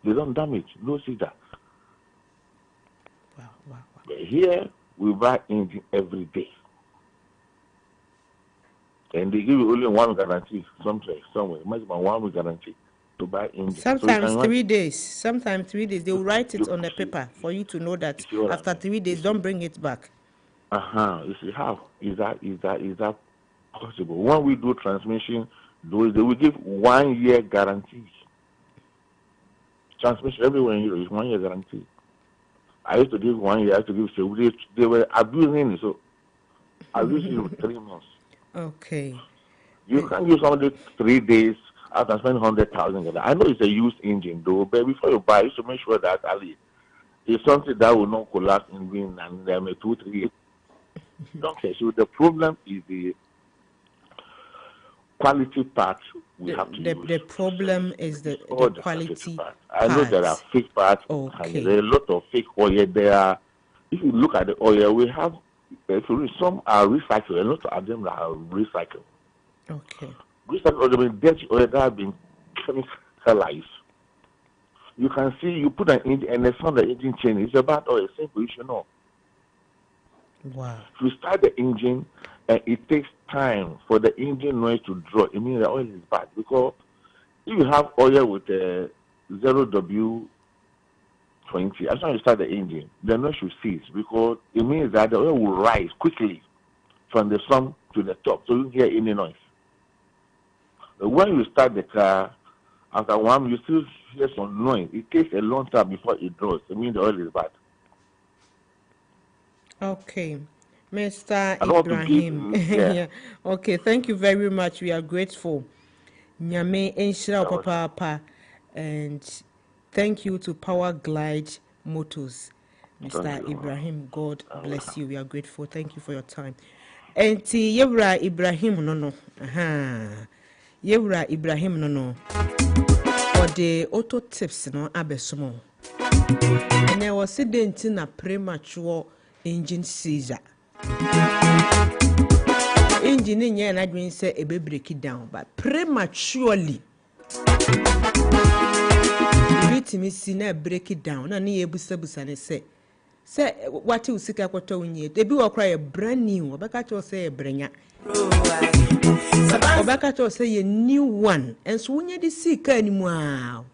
They don't damage. No see that. Wow. But here, we buy engine every day. And they give you only 1 guarantee, somewhere, maximum 1 week guarantee to buy engine. Sometimes 3 days. Sometimes 3 days. They will write it on the paper for you to know that after 3 days, don't bring it back. You see, how is that possible? When we do transmission, they will give 1 year guarantee. Transmission everywhere in Europe is 1 year guarantee. I used to give 1 year. I used to give 7 days. They were abusing it, so I used it with 3 months. Okay. You can't use only 3 days after spending 100,000. I know it's a used engine, though, but before you buy, you should make sure that at least it's something that will not collapse in wind and 2-3 years. Okay, so the problem is the quality parts we have to use. The problem is the quality parts. I know there are fake parts. Okay. There are a lot of fake oil. There are, if you look at the oil, we have, some are recycled. A lot of them are recycled. Okay. Recycled oil, dirty oil that have been chemicalized. You can see, you put an engine and it's not the engine chain. It's a bad oil. Simple, you should know. Wow. If you start the engine and it takes time for the engine noise to draw, it means the oil is bad. Because if you have oil with a 0W20, as soon as you start the engine, the noise should cease because it means that the oil will rise quickly from the sun to the top, so you don't hear any noise. But when you start the car, after 1 minute, you still hear some noise. It takes a long time before it draws. It means the oil is bad. Okay. Mr. Ibrahim. Yeah. Okay, thank you very much. We are grateful. Nyame Enshira Papa, and thank you to Power Glide Motors. Mr. Ibrahim, God bless you. We are grateful. Thank you for your time. And Yewra Ibrahim no. Yewra Ibrahim no. Or the auto tips no abesomo. And there was accident in a premature engine seizure. Engine in here and I didn't say a baby break it down, but prematurely. Beat me see na break it down. And he busa and say what you seek out on ye. They be all cry a brand new. Obakato say a brenya. Obakato say a new one. And so when you de seek anymore.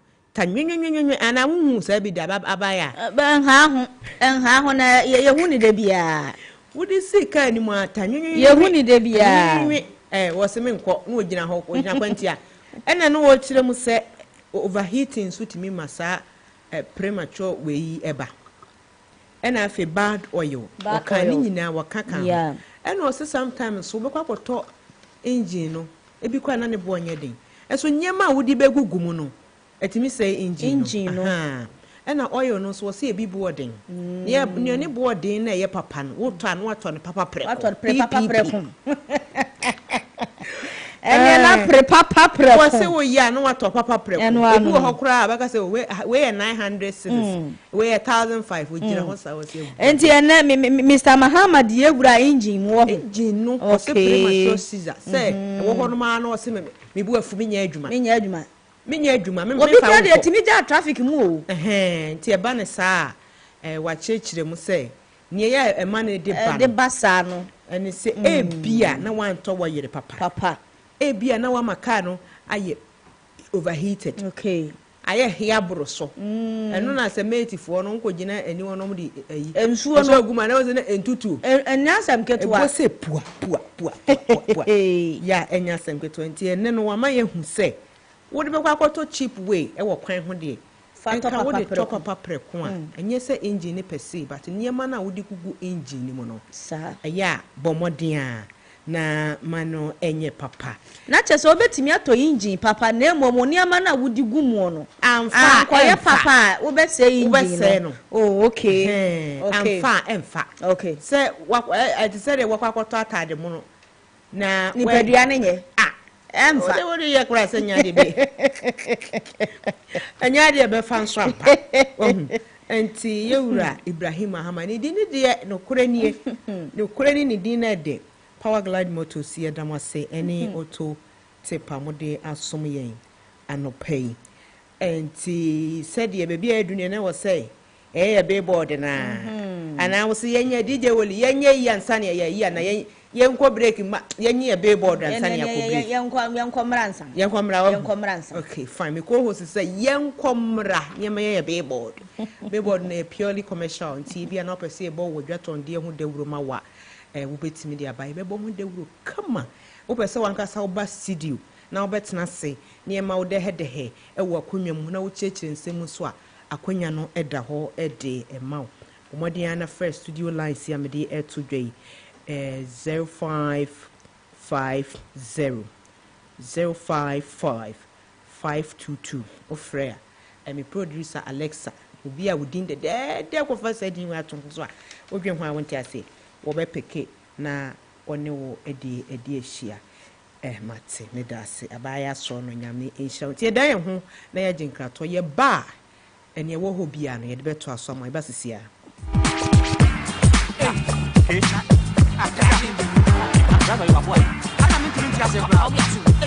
And I won't say be the abaya. Ben ha na ye huni de bia. Would you seek anymore? Ye huni de bia. Was a man called no gina hope with Naquentia. And I know what them say overheating suit me massa premature way eba. And I feel bad oil. Or can in our caca. Yeah. And also sometimes so look up or talk engine no. It be quite an born yedding. And so Yama would be gumuno. Let me say engine no. And our oil no so see a be boarding. Yeah, nearly boarding a year papan. What on papa pre. What on papa pre. And then papa pre. Was say we ya no what papa pre. And one who cry because we 900 cities. We 1,005 which I was saying. And Mr. Muhammad Yegura engine no. Okay. Caesar say one man or see me boy for me adwuma. Minya adwuma me obi kra de atimi ja traffic mu o nti eba ne saa wa chechire mu say ne ya ema ne de ba saa no ene se ebia na wan to wa yere papa ebia na wa maka no aye overheated okay aye hia boro so eno na se metifo no nko gina eni wonom de ayi ensuo no aguma na wo se na entutu enyasam ketua wo se pua ya enyasam ketua nti ene no wa ma ye hu se would be quite cheap way, a walk quite one day. Fanta would top up prequan, and yes, engine per se, but near mana would you go engine mono, sir. Ya, bomodia, na mano enye papa. Not just over to me to engine, papa, name or near mana would you go mono. I'm far, papa, we better say, oh, okay, I'm far and fat. Okay, say what I decided what I got the mono. Now, Nipediane. Emfa what do you cry senyade be anyade be fan swampa enti yewura Ibrahim Ahamani di ne de no korani ni din na de Power Glide Motors here damase any auto tipa mode asom yen anopai enti said ye baby adunia na wo say billboard na ana wo say yenya DJ woli yenya yansa na ye na yenko break ma yenye billboard ansa na ko break yenko mransa okay fine me ko host say yenko mra nyema ye billboard na purely commercial TV na opese e bo wodwaton de hu dawuro ma wa wo betimi de abai be bo hu dawuro kama wo pese wankasa wo ba studio na wo betena se nyema wo de he e wo akonwa mu na wo chechire nsem so a akonwa no eda ho ede ema wo modern first studio lines ya me de to dwai 0550 055 522 ofrea me producer Alexa obi a within the de ko fa say din wa to so a odwen ho a wonti ase wo be peke na one wo edi ehia mate ne da ase abaya so no nyame ehia ti da ye ho na ye jinkrato ye ba ene wo ho bia no ye de beto aso ma ba sisia Brother, you are boy. I am into the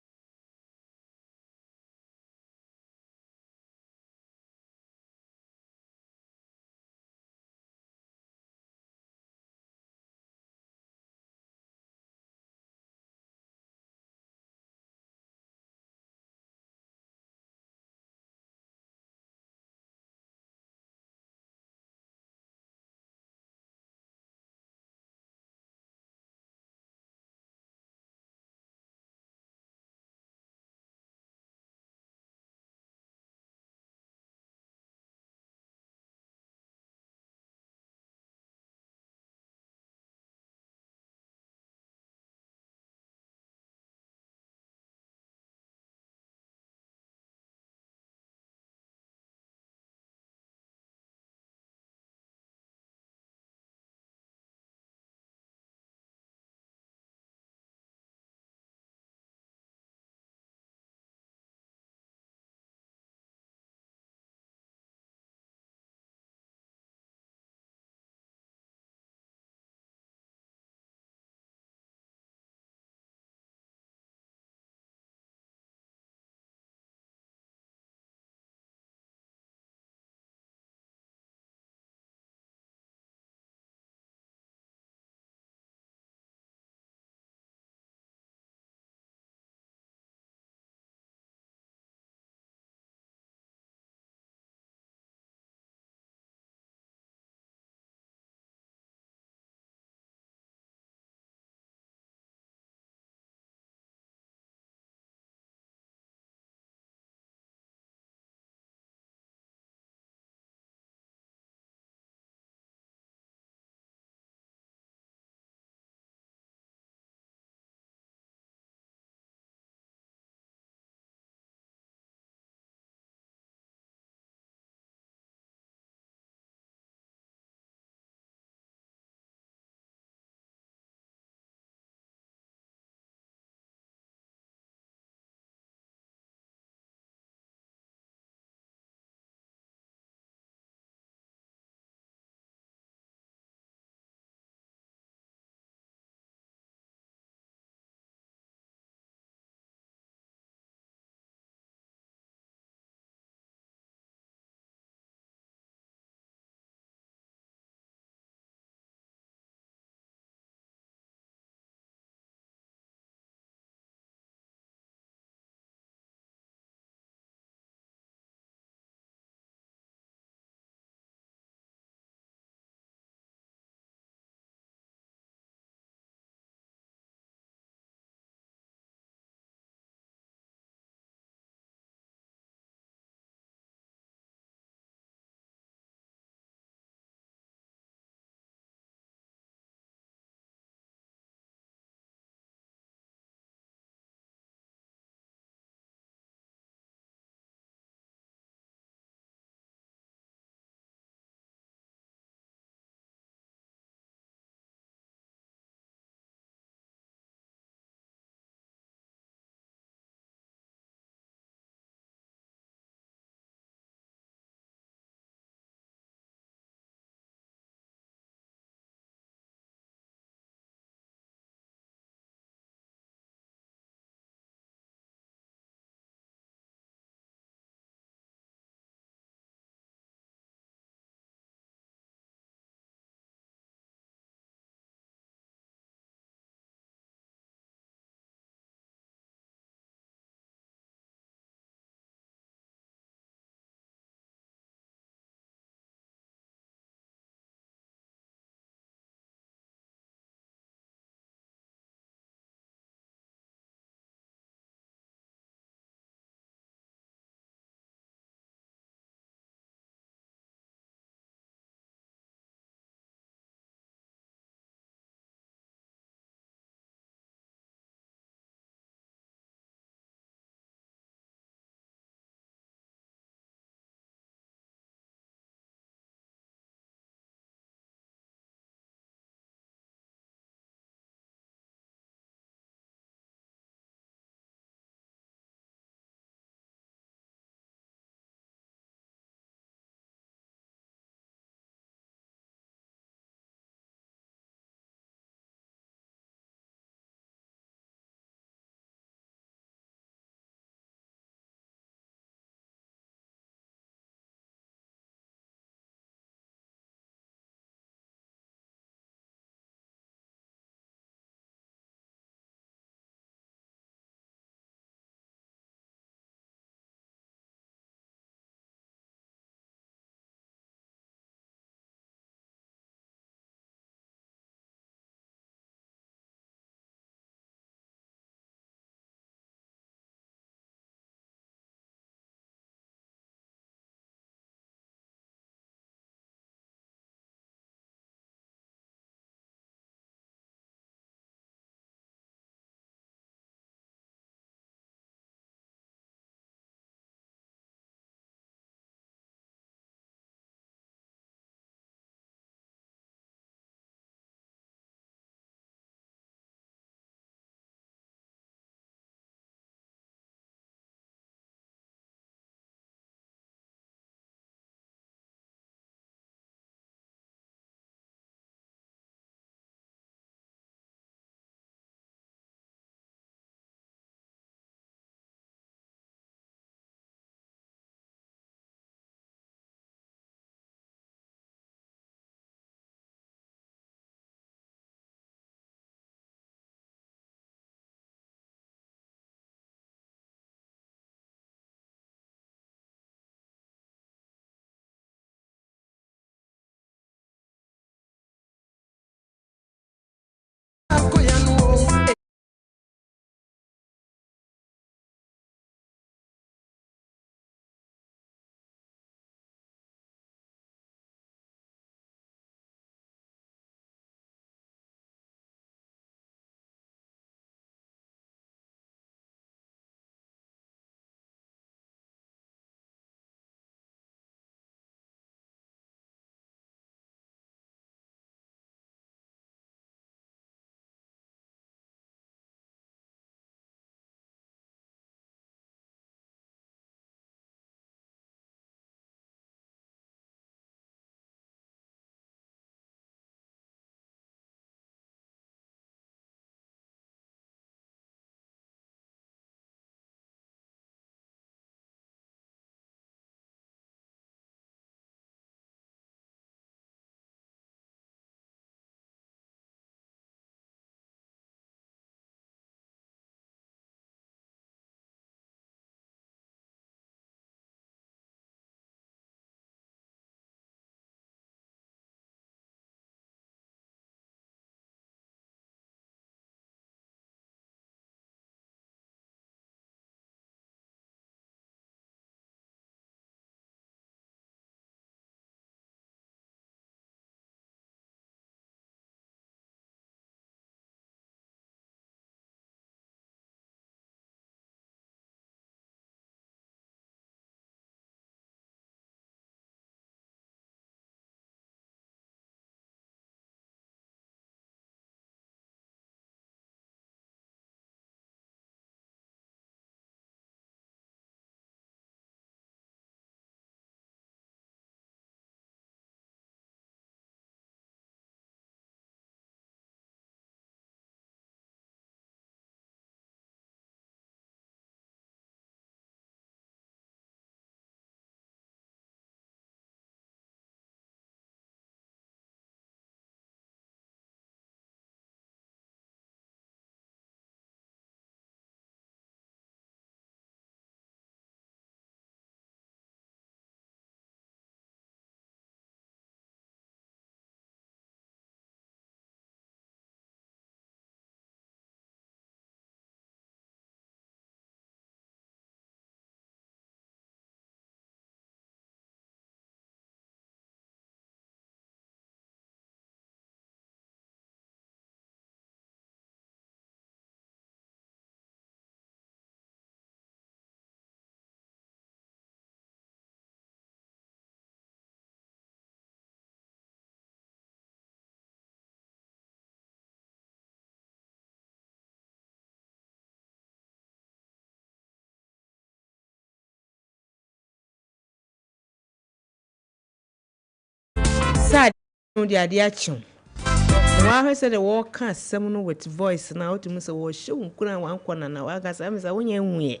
Sad no the idea chum. Why said the war can't summon with voice now to Mr. Was shown couldn't one corner now. I guess I'm saying way.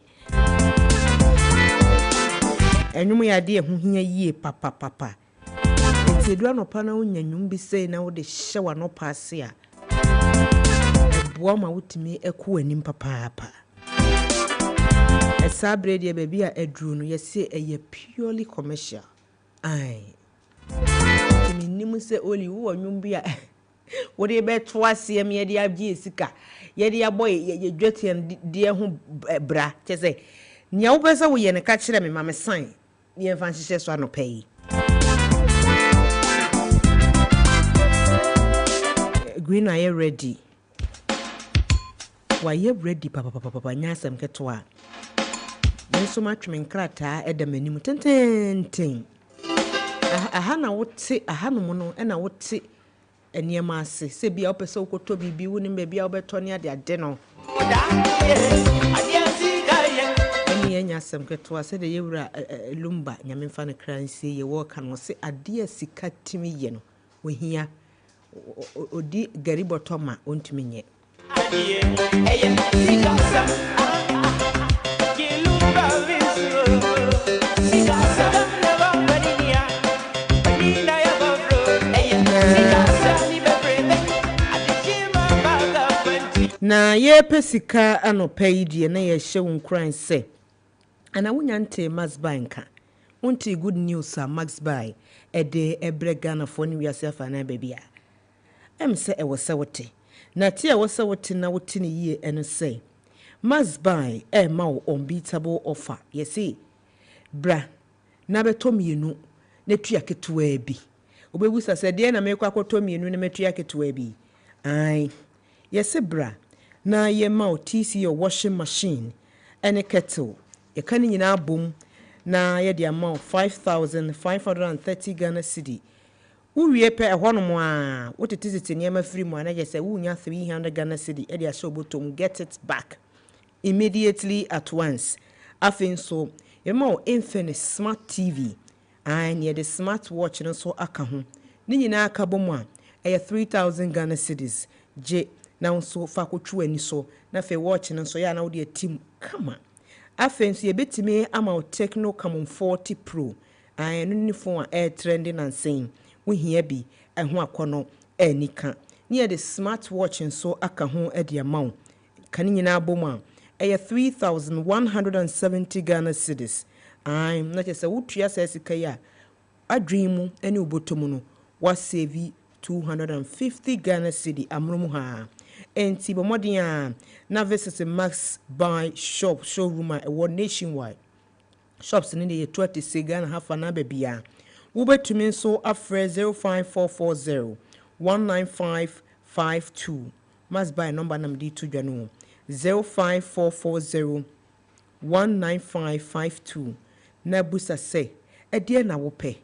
And you may idea who hear ye papa. It's a drone upon a woman be saying now the shower no pass here. A woman would me a coon papa. A sabre dear baby a drone, you say a purely commercial. Aye. Say only who are you what you bet twice year me dear Jessica, ye dear boy, ye dirty and dear whom bra, just say, Nya Bessa we and a catch them in mamma sign. Ye fancy says one no pay. Green, I ready. Why ye ready, papa, nyasam ketwa. Then so much men crata at the menu ten. Ahana would say a hanumono and I would say a near massy, say be up a so good to be winning baby Albert Tony at their dinner. Any anyasam ketwa said the Yura lumba, Yamin fan a crying say you walk and was say a dear sika to me yeno. We hear Odi Garibo Toma unto me. Na ye pesika anopai die na ye hye wonkran se ana wunyante Max Banka wonti good news a Max Buy ede ebrega na fo ni wiase afa na bebia em se e wosewote na tie wosewote na wote ne yie eno se Max Buy e ma wo unbeatable offer ye see bra na beto mienu na tua ketewa bi obebusa se de na mekwa akoto mienu na metua ketewa bi ai ye se bra na ye ma TC your washing machine and a kettle ye kan nyina bom na ye de amount 5,530 Ghana cedi uwie pe ehwonom a wotete niam free mu na ye say wunya 300 Ghana cedi e de asho botom get it back immediately at once afin so ye ma Infinix smart TV and ye the smart watch no so aka ho ni nyina aka bom a 3,000 Ghana cedis je now so fa kotwu ani so na fe watch no so ya na wo de team kama afenso ye betime ama Techno Camon 40 Pro anu ni phone air trending and saying we here bi ehho akono anika near the smart watch so aka ho e de amount kan nyina bom a 3,170 Ghana cedis I'm not just a wutua sesika ya adwemu ene obotomu no wa save 250 Ghana cedi amrum ha enti bomodin na visit Max Buy shop showroom a nationwide shops in the 20 Ghana half an hour bia wo betumi so afre 05440 19552 Max Buy number nam di to dwano 05440 19552 na busa say e de na wo pe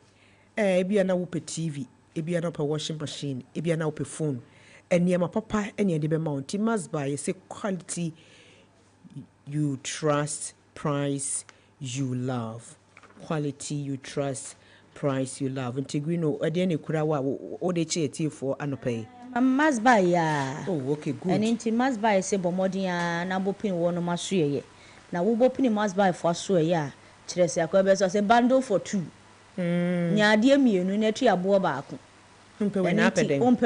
bia na wo pe TV ebia na pe washing machine ebia na pe phone eniema papa ene de be mount Max Buy say quality you trust, price you love. Quality you trust, price you love. Nti Greeno ade ne kura wa o de che for anopai Max Buy ya oh okay good and nti Max Buy say bomodin na bopin wo no maso ye na wo bopin Max Buy for so ye a kire se akwa say bundle for 2 nyaade mienu na tu abo baako umpe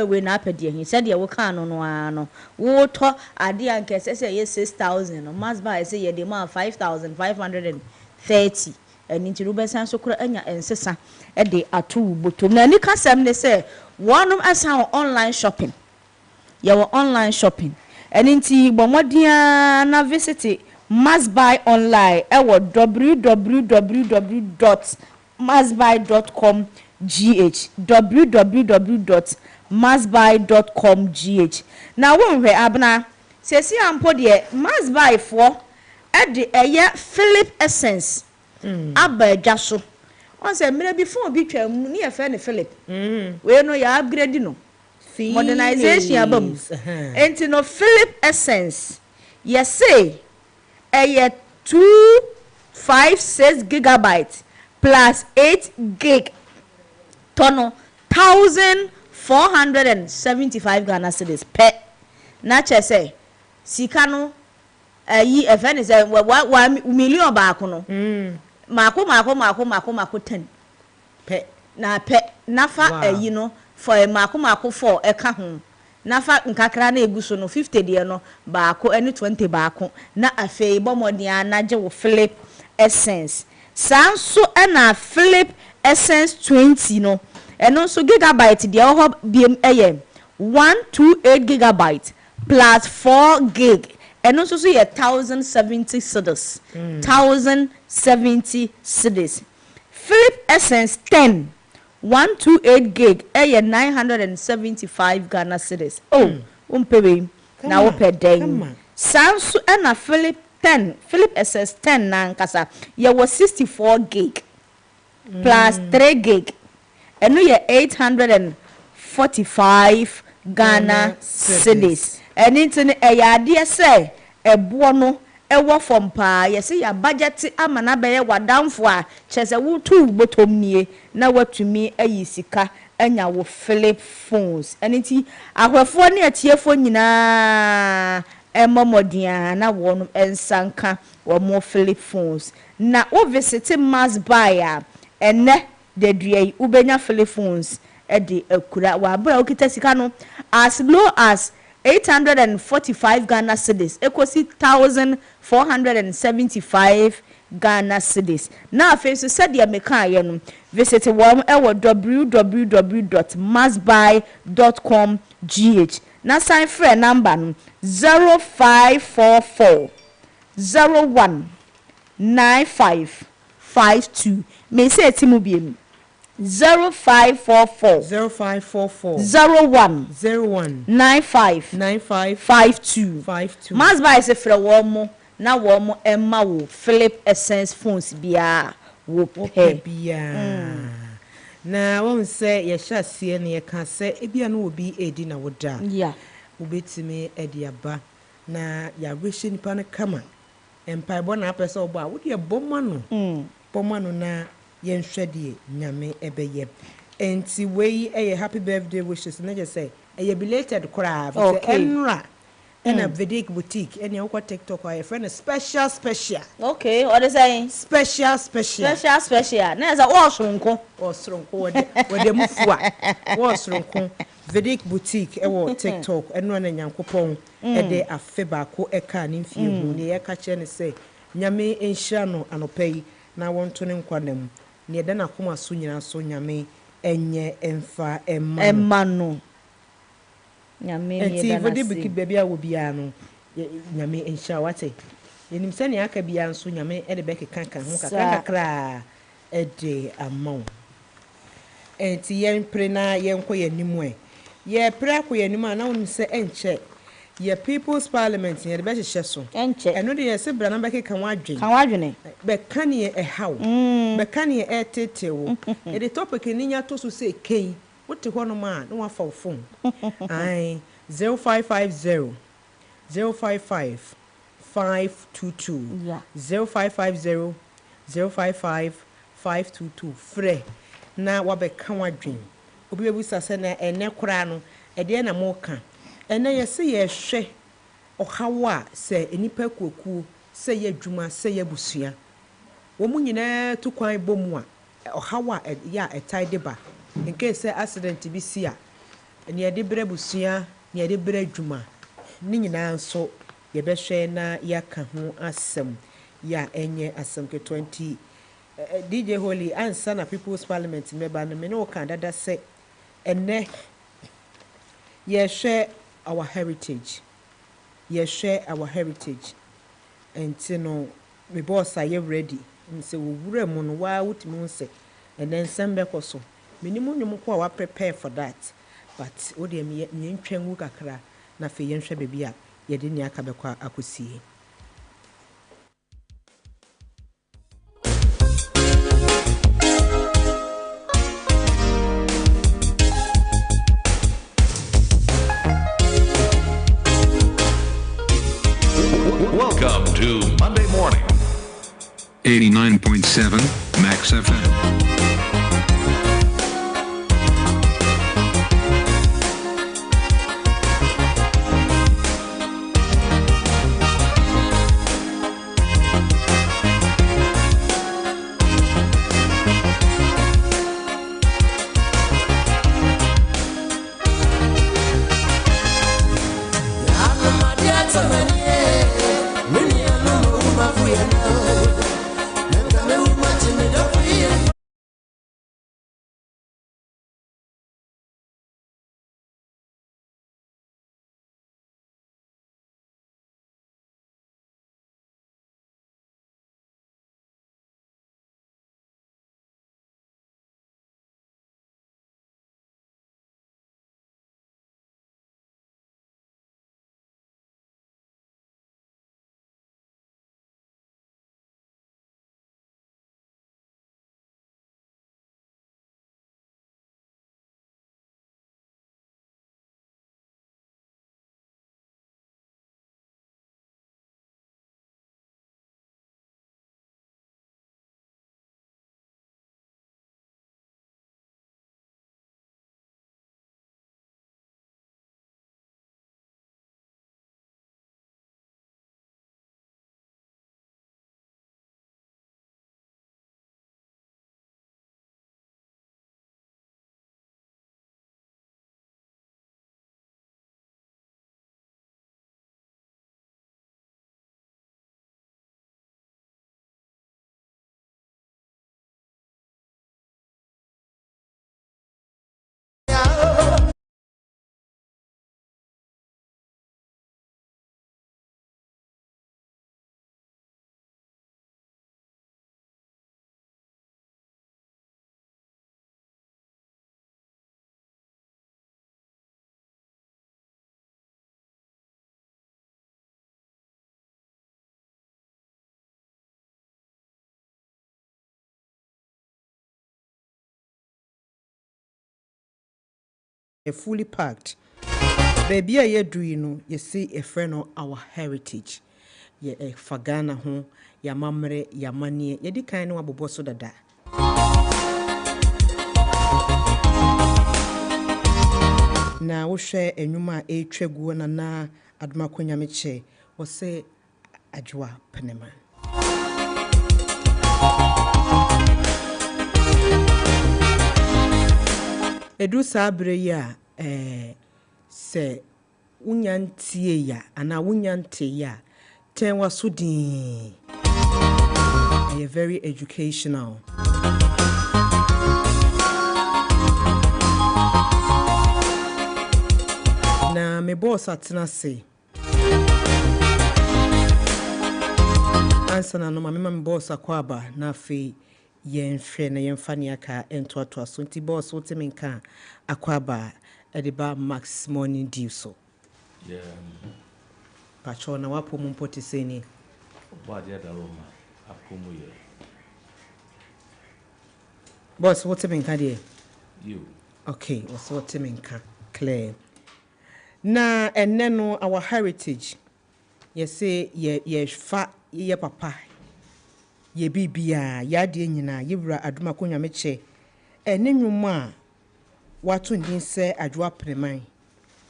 we na apede hin said ye wo kan no ano wo to ade anke se ye 6,000 no Max Buy say ye de ma 5,530 and nti rubesan so kura anya ensesa e de ato botom na ni kasem ne say one asan online shopping ye wo online shopping and nti bomodin na visit Max Buy online e wo www.maxbuy.com www.maxbuy.com.gh na won hwe abna sesi ampo de Max Buy for e de eye Philip Essence abadwa so on say mere before bi twam ni e fe ne Philip we no ya upgrade no modernization abam enti no Philip Essence yes say eye 256 gigabyte plus 8 gig tono 1,475 Ghana cedis per. Na say sika no ayi efe ne say 1 million baako no mako 10 pe na nafa ayi no for mako 4 eka ho nafa nkakra na eguso no 50 de no baako ene 20 baako na afei bomodia na je wo Philip Essence sanso na Philip Essence 20 no eno so gigabyte de ho biem 128 gigabyte plus 4 gig and also see 1,070 cedis. 1,070 cedis. Philip Essence 10 128 gig 975 Ghana cedis. Oh, umpebe na upe den. Samsung and a Philip Essence 10 na nkasa ye was 64 gig plus 3 gig and no ye 845 Ghana cedis. And it's an idea say a buono a war from pa yes ya budget amana be wa down for chese wo two bottom nie na what to me a yisika anya wo Philip phones and it ahwefo ne atiefo nyina emomodia na won ensanka wo mo Philip phones na wo visit mass buyer ene de dua ubenya Philip phones e de akura wa bra okita sika no as low as 845 Ghana cedis equals 1,475 Ghana cedis. Now face so said ya meka ye no visit www.massbuy.com.gh na sign free number no 0544 01 9552 me say timu biem 0544 01 9552 Mass buy se fra wo na wo mo emma wo Philip Essence phones bia wo pe bia na won say ye hyasie ne ye ka say ebia no obi edi na woda ya obetime ediaba na ya rehye nipa no kama empai bo na apese obo a wo de bomma no na yenhwede nyame ebeye enti we happy birthday wishes na just say belated kra enra a Vedic boutique any okwa TikTok or a friend special okay what is saying special na za osronko we de mufua osronko Vedic boutique ewo TikTok eno na nyankopon de afeba ko eka ne mfie hu ne ye ka che ne say nyame enhira no anopai na wonto ne nkwanam ne de na koma so nyina so nyame enye emfa emma no nyame ne da na se enti bia wo bia no nyame enhira wate yenim se ne aka bia nso nyame e de beke kankan ho kakra e de amon enti yen pre na yen kɔ yanimu ye pre akɔ yanimu na wonu se enche ye people's parliament ye de be hyehyɛ so enche eno de ye se bra na beke kan wadwen be kan ye haw be kan ye etetewo e de topic ni nya to so se ken wote hɔ no ma na wa fa phone ai 0550 055 522 yeah 0550 055 522 frɛ na wa be kan wadwen obi bebu sase na ene kora no e de na mo ka ene ye se ye hwɛ ɔhawa sɛ enipa koku sɛ ye dwuma sɛ ye busua wo mu nyina tu kwan bomu a ɔhawa ya etai de ba nke sɛ accident bi si a ne ye de bre busua ne ye de bre dwuma ni nyina nso ye be hwɛ na ya ka ho asɛm ya enye asɛm ke 20 DJ Holy answer na People's Parliament member no me no kan dada sɛ ene ye share our heritage and no me boss are ready nse wo wura mu no wa wutimi nse and then sembe koso minimum nyum ko wa prepare for that but wo de me ntwen wu kakra na fe yenhwe bebi a ye de ni aka bekwa akosie. Welcome to Monday Morning. 89.7 Max FM. fully packed. Baby, a yɛdui no yɛsi ɛfrɛ no our heritage. Yɛ fagana ho, ya mamre, ya manie, yɛdi kan no abobɔ so dada. Na wohwɛ enwuma a etwa gu na adomakonya meche wo se adwoa penema. Edu sabre ya se unyantie ya ana unyante ya ten waso din. Very educational. Na me boss atena se ansa na no me boss akwaba na afi yenhwe na yemfa ne aka entoatoa so nti boss wote me nka akwaba ediba Max Morning Dew so yeah pacho na wapo mu mpoti seni body ada roma apomu ye boss wote me nka de you okay wote me nka clear na enne no our heritage say ye fa ye papa ye bibia ya de nyina ye wura aduma konwa meche enne nwuma watu ndin se adwoa preman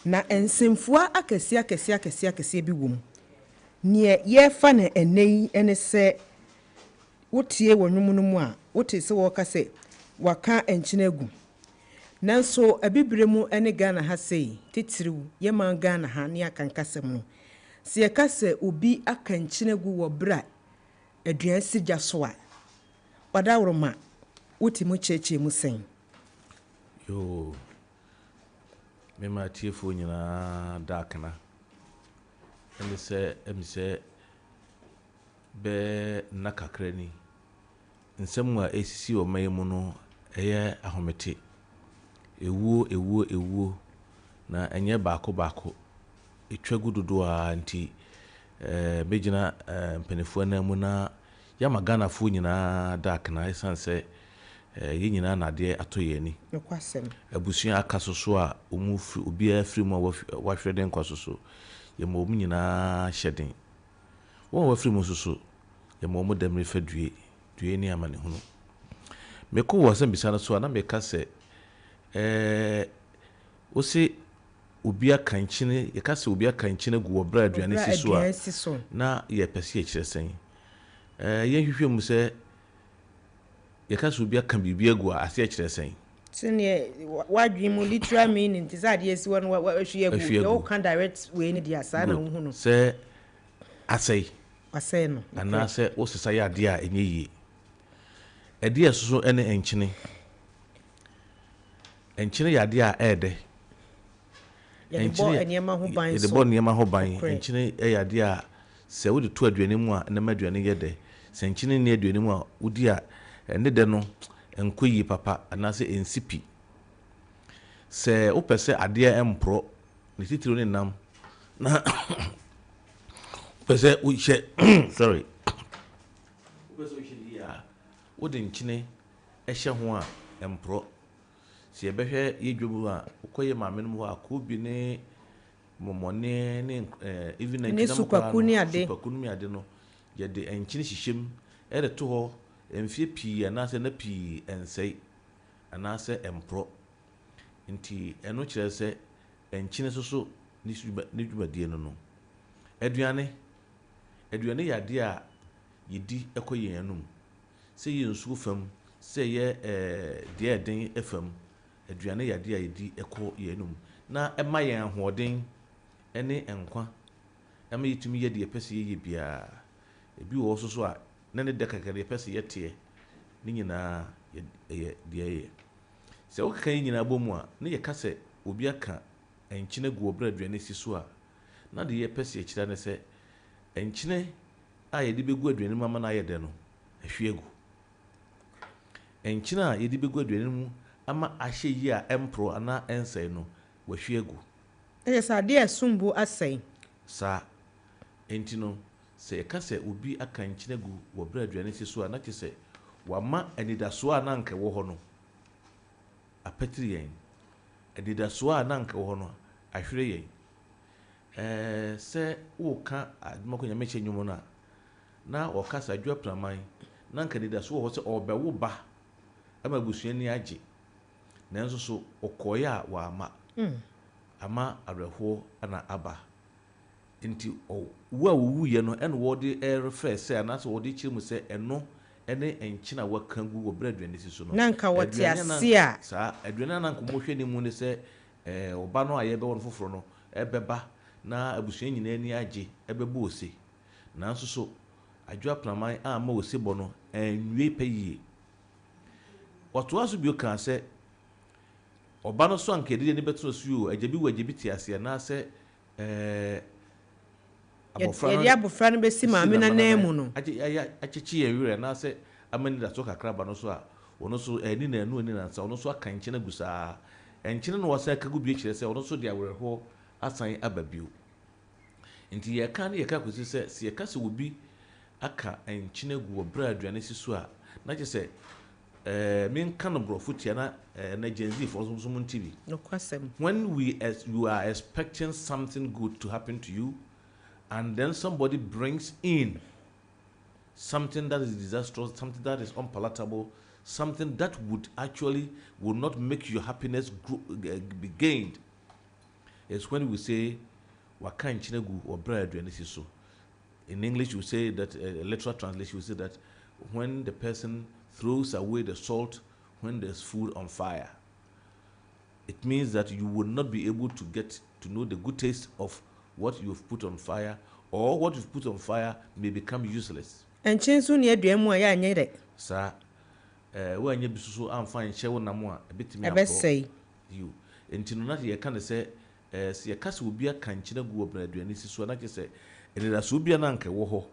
na ensemfua akese bi wom ne ye fa na enne ene se wotie wonwum no mu a wote se wo ka se waka enkyinagu nanso abibire mu ene Ghana ha sei titiriw ye man Ghana ha ne akankasem no se ye ka se obi akankyinagu wo bra aduan sigya so a wadawroma wotimu cheche mu sen yo me ma tiefo nyina dakna ene se emse be nakakrani nsem a esisi o mayemu no eye ahomete ewu na enye baako etwagu dodo a nti bejina mpenefo na mu na ya magana fu nyina dakna esanse ye nyina na de atoye ni nokwasem abusua akasoso a omufi obi afiri mu wahwede nkwasoso ye mo nyina hyeden won wafiri mu soso ye mo demre fa due ni amane hunu meko wo asem bisa na so na meka se osi obi akankyine ye ka se obi akankyine gu obra aduane siso a na ye pese ye kiresen ye hwehwe mu se ye ka se obi akan bibia gu a ase ye kiresen sene wadwi mu literal meaning tizade yesi won wa hwe gu you can direct we ni dia sa na hu no se asai no ana se osisa ya de a enye yi ede so ene enkyine ya de a ede enkyine enema ho ban so de bo enema ho ban enkyine ya de a se wo de to aduane mu a na maduane ye de se enkyine ne aduane mu a wodi a ene de no enkoyi papa ana se ensipi se wo pese ade empro ne titiro ne nam na pese wo hye sorry pese wo hye ya wo de nkyine ehye ho a empro se ebehwe ye dwobu a ukoye maame no ho akobi ne momone ne even na nkyina supakuni ade no ye de enkyine hyehyem ere to ho emfie pii anase na pii ensei anase empro nti eno kire se enkyine soso ni dwubadie no aduane yade a yedi ekoye anum se ye nsu fam se ye de eden efam aduane yade a yedi ekoye anum na ema ye ahoden ene enkwa ema yitumi ye de pese ye bia ebi wo soso a na ne de kakare pese ye tie ni nyina ye de ye se o kan nyina bomu a ne ye kase obi aka enkyine gu obra aduane siso a na de ye pese ye kira ne se enkyine a ye de begu aduane mama na ye de no ahwe egu enkyine a ye de begu aduane mu ama ahye yi a empro ana ensei no wahwe egu sa de esumbu asai sa entino se kase obi aka enkyine gu wo bra aduane siso a na kise wama anidaso a na nka wo ho no apetri yen adidaso a nanka wo no ahwere yen se wo ka admako nyame nyumo na wo kasa adwa praman nanka adidaso wo se obewo ba ama busuani age nanso so okoye a wa ama areho ana aba nti wo awuye no ene wo de refer say na so wo de chimu say eno ene enchina wakangu wo braduane si so no nanka wote asia sa aduane nanka mo hwe ni mu ne say oba no aye be won foforo no ebeba na abusuan nyina ni age ebeba ose nanso so adwa praman ama ose bo no enwie peye wato aso bi o kan say oba no so anka edide ni beto so o ajebi wajebi ti ase na say abofra no besi maame na namu no achechi yewere na say amani da so kakra ba no so a wono so ani na anu ani na sa wono so aka nkyene gusa enkyene no wasa kagu bi kire say wono so de awerho asan ababio nti ye ka na ye ka kosi say se ye ka se obi aka enkyene gu obra aduane siso a na je say min kan brofo tia na genzi for some TV no kwasem when you are expecting something good to happen to you and then somebody brings in something that is disastrous, something that is unpalatable, something that would not make your happiness be gained, is when we say wakan chinegu or bread and this is so. In English we say that literal translation we say that when the person throws away the salt when there's food on fire, it means that you will not be able to get to know the good taste of what you've put on fire, or what you've put on fire may become useless. And chinsu ni aduamu a ya nyere sa wo anya bisusu amfa nche wo namo a ebetimi abesei you entino na ye kan se se ye kase obi aka nchina gu obra aduani siso na ke se enira so obi na nka wo ho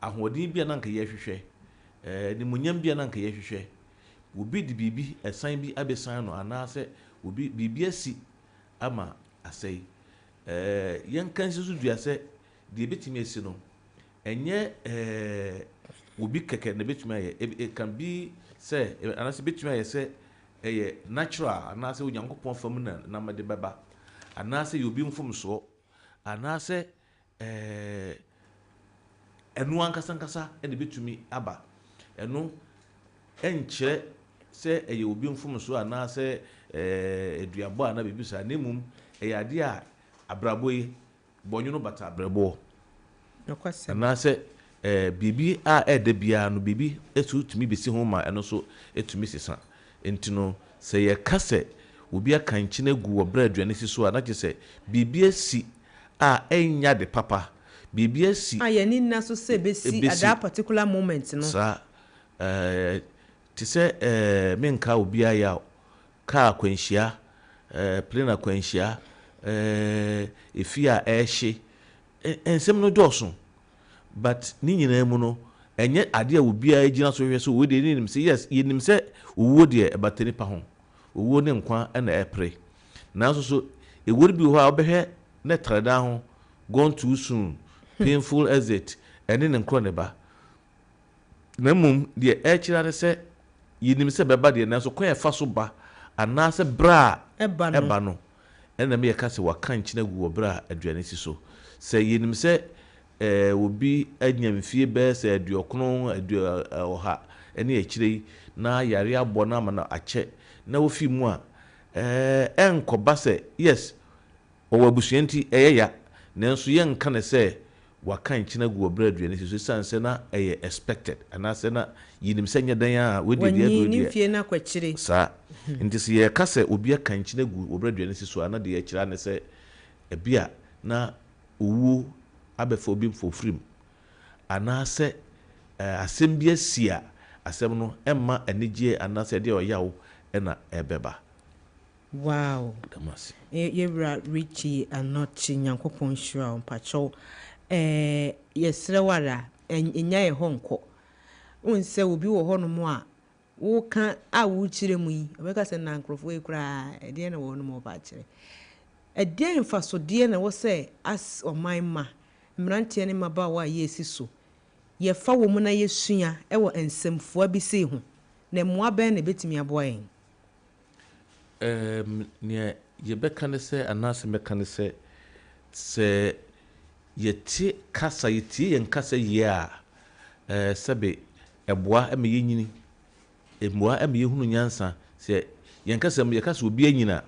ahoden bi na nka ye hwehwe ni munyam bi na nka ye hwehwe obi di bibi esan bi abesan no ana se obi bibi asi ama asei yen kan siso dua se de betimi asi no enye obi keke na betumi aye it can be say anase betumi aye say eye natural anase onyankopon fam na mede beba anase yobi mfom so anase enu ankasa ene betumi aba enu enkyere say eye obi mfom so anase eduabo ana bibisa nemum eye ade a abraboyi bonyu no bata abrabo anase bibi a edebia no bibi etutumi besi ho ma eno so etumi sesa entino se ye kase obi aka nkyene gu wo bra aduane siso a na je se bibi asi a enya de papa bibi asi a ye ni na so se besi at that particular moment no sa ti se menka obi aya ka kwanhia plena kwanhia efi a ehye ensem no doso but ni nyina mu no enye ade a obi a gina so hwe so we de nim se yes ye nim se owo de ebatani pa ho owo ne nkwa na epre nanso so ewori bi ho a obehwe na trada ho gone too soon painful exit ene ne nkro ne ba na mum de ekira se ye nim se beba de nanso kwa efa so ba anase bra eba no ena me yeka se wakan kina gu obra aduane si so se ye nim se obi anyamfie be se aduokono oha ene ekire na yare abo na ma na ache na ofi mu a enkoba se yes owabusuanti eyeya nanso ye nka ne se wakan kina gu obra aduane si so sanse na eye expected anase na yinim se nyadan a we de de ni fie na kwakire sa ndisi ye kase obi akan kina gu obra aduane si so ana de ye kira ne se ebia na owu abefo bi mfofrim anase asem bi asia asem no emma anigye anase de oyawo ena ebeba wow damasi yewra Richie anochi nyankopon hwira mpacho yesre wara enya ye honko unse obi wo hono mo a wo kan a wo kire mu yi obeka se na nkrofo ekura ede na wo no mo ba kire ede mfaso de na wo se as oman ma mrantie ne maba wa yesi so ye fa wo mu na yesua e wo ensemfo abi se hu na moa ben na betimi aboa yen near ye beckon say, and Nasa Meccan say, ye tea cassa ye tea and cassa ya, sabe, a bois a me yini, a moi a me who yansa, say, Yankasam, your cass will be yina.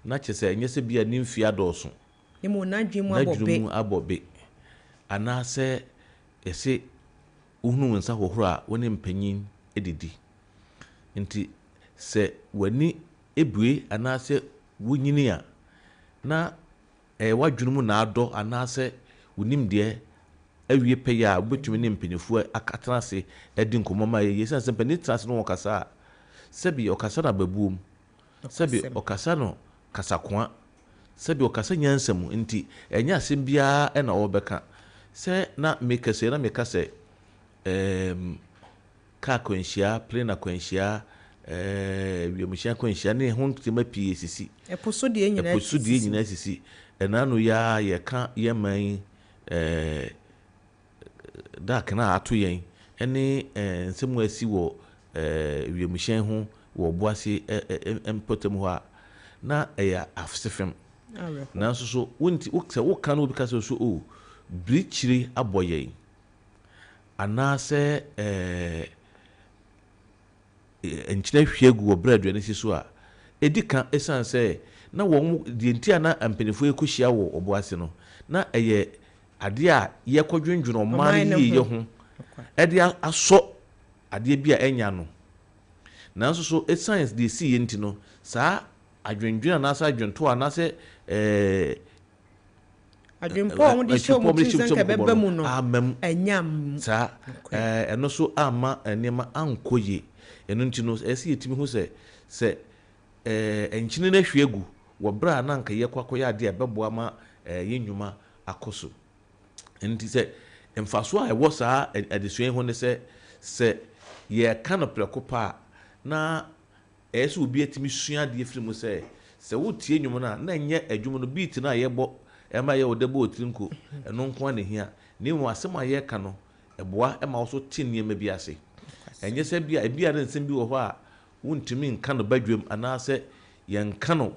Not just say, yes, be a nymphia dawson. You mo na dream about be. And I say, a say, Unu and Sahora, when in penny, edidi. Inti say, when ni ebue, and I say, Winia. Na what dream na do, and I say, Winim dear, every payer, which you name penny for a catanasi, a dinko mamma, yes, and penitas no cassa. Sebi or Cassana baboom. Sebi or Cassano, Cassaquan. Sebi or Cassanyansam, inti, and yasimbia and all becca. Say, not make a say, na make a say, car quenchia, plane a quenchia, we machine quenchia, ne home to my PCC. A posudi in SCC, and I know ya, ye can't, ye may, dark and out to ye, any, and somewhere see what, we machine home, or boissy, and put them where. Na a afsefem. Na so won't what can because so oh breachly a boy. Ana say enchine hwegu bread we nisi so a edika esan say na wo di ntia na ampenefo ekohia wo oboase no na eye ade a ye kwadwendwuno man ye ho ede aso ade bia enya no na so science dey see yenti no saa adwendwuna na sa adwento anase adwempo a wodi show mu tizanka beba mu no anyam sa eno so ama enema ankoye eno ntino esi yetimi hu se enchine na hwegu wo bra na nka ye kwakoya ade ebebo ama yenwuma akoso enti se emfaso a ewo saa adesua hu ne se ye kanoprekopa na esi obi etimi sua de efiri mu se wotie nwum na enye adwum no beat na yebo ema ye odebo otinko eno nko na hia ni mu asem aye ka no eboa ema wo so tinnie ma bi ase enye se bia na nsem bi wo ho a wontimi nka no badwam anase ye nka no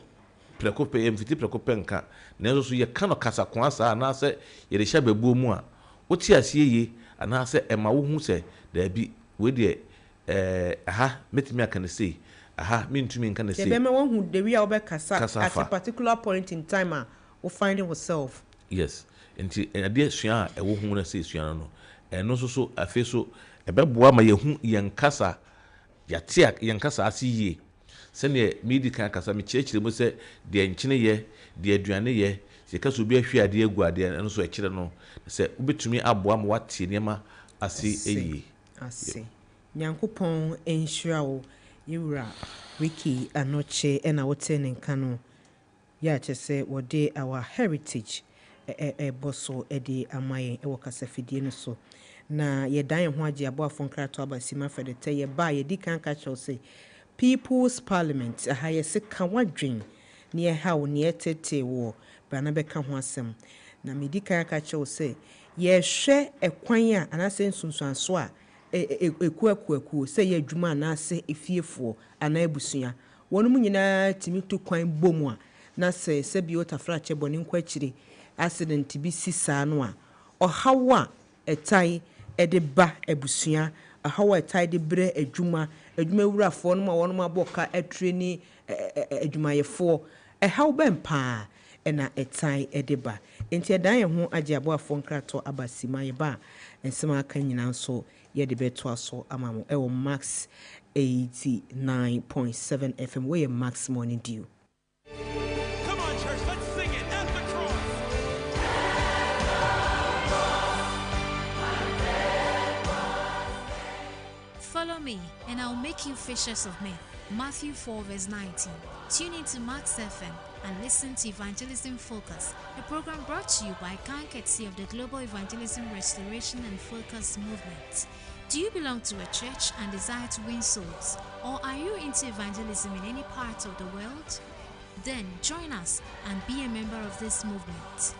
prekope emfiti prekope nka na enso so ye ka no kasa kwa sa anase ye de hya babuo mu a wotie ase ye anase ema wo hu se da bi we de aha metimi aka ne sei aha mintumi nka na sei be me won hu de wi a obekasa at a particular point in time we find yourself. Yes. Enti ade sua a ewo hu na sei sua no eno so afi so ebeboa ma ye hu yenkasa yatia yenkasa asiye se ne medical kasa me chirechire mu se de nchine ye de aduane ye se kaso obi ahwe ade egu ade eno so ekire no se obetumi aboa ma watie niema asi eyi asi nyankopon enhira wo yewura wiki anoche ena wote ne nka no ya chese wode our heritage boso edi amaye e wakasa fidie no so na ye dan ho age abo afonkrato abasima fedete ye ba ye di kan ka chew say people's parliament aha ye se ka wadwen ne ha wo ne tete wo bana be ka ho asem na medika ka chew say ye hwe ekwan a anase nsunsuanso a ekuakuaku say ye adwuma anase efiefo ana ebusua wonum nyina timi to kwan bomu a na se bi otafra cheboni nkwachiri accident bi sisa no a ohawa etai ede ba ebusua ahawa etai de bre adwuma wurafo no ma wonum aboka atreni adwumayefo ehaw bempa ena etai ede ba enti edan ye ho age aboafo nkrato abasima ye ba ensema aka nyina nso ye de beto aso amamo ewo max 89.7 FM where Max Morning Dew. Follow me, and I'll make you fishers of men. Matthew 4 verse 19. Tune into Max FM and listen to Evangelism Focus, a program brought to you by courtesy of the Global Evangelism Restoration and Focus Movement. Do you belong to a church and desire to win souls? Or are you into evangelism in any part of the world? Then join us and be a member of this movement.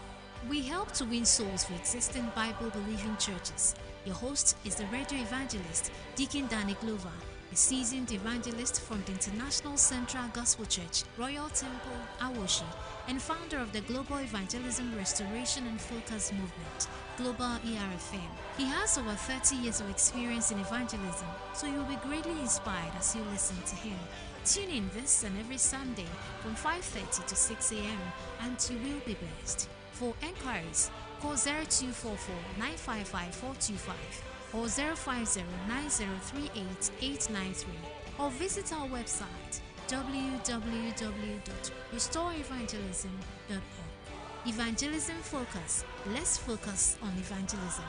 We help to win souls for existing Bible-believing churches. Your host is the radio evangelist, Deacon Danny Glover. a seasoned evangelist from the International Central Gospel Church, Royal Temple, Awoshi, and founder of the Global Evangelism Restoration and Focus Movement, Global ERFM. He has over 30 years of experience in evangelism, so you will be greatly inspired as you listen to him. Tune in this and every Sunday from 5:30 to 6 a.m. and you will be blessed. For enquiries, call 0244 955 425 or 050-9038-893 or visit our website www.restoreevangelism.org. Evangelism Focus. Let's focus on evangelism.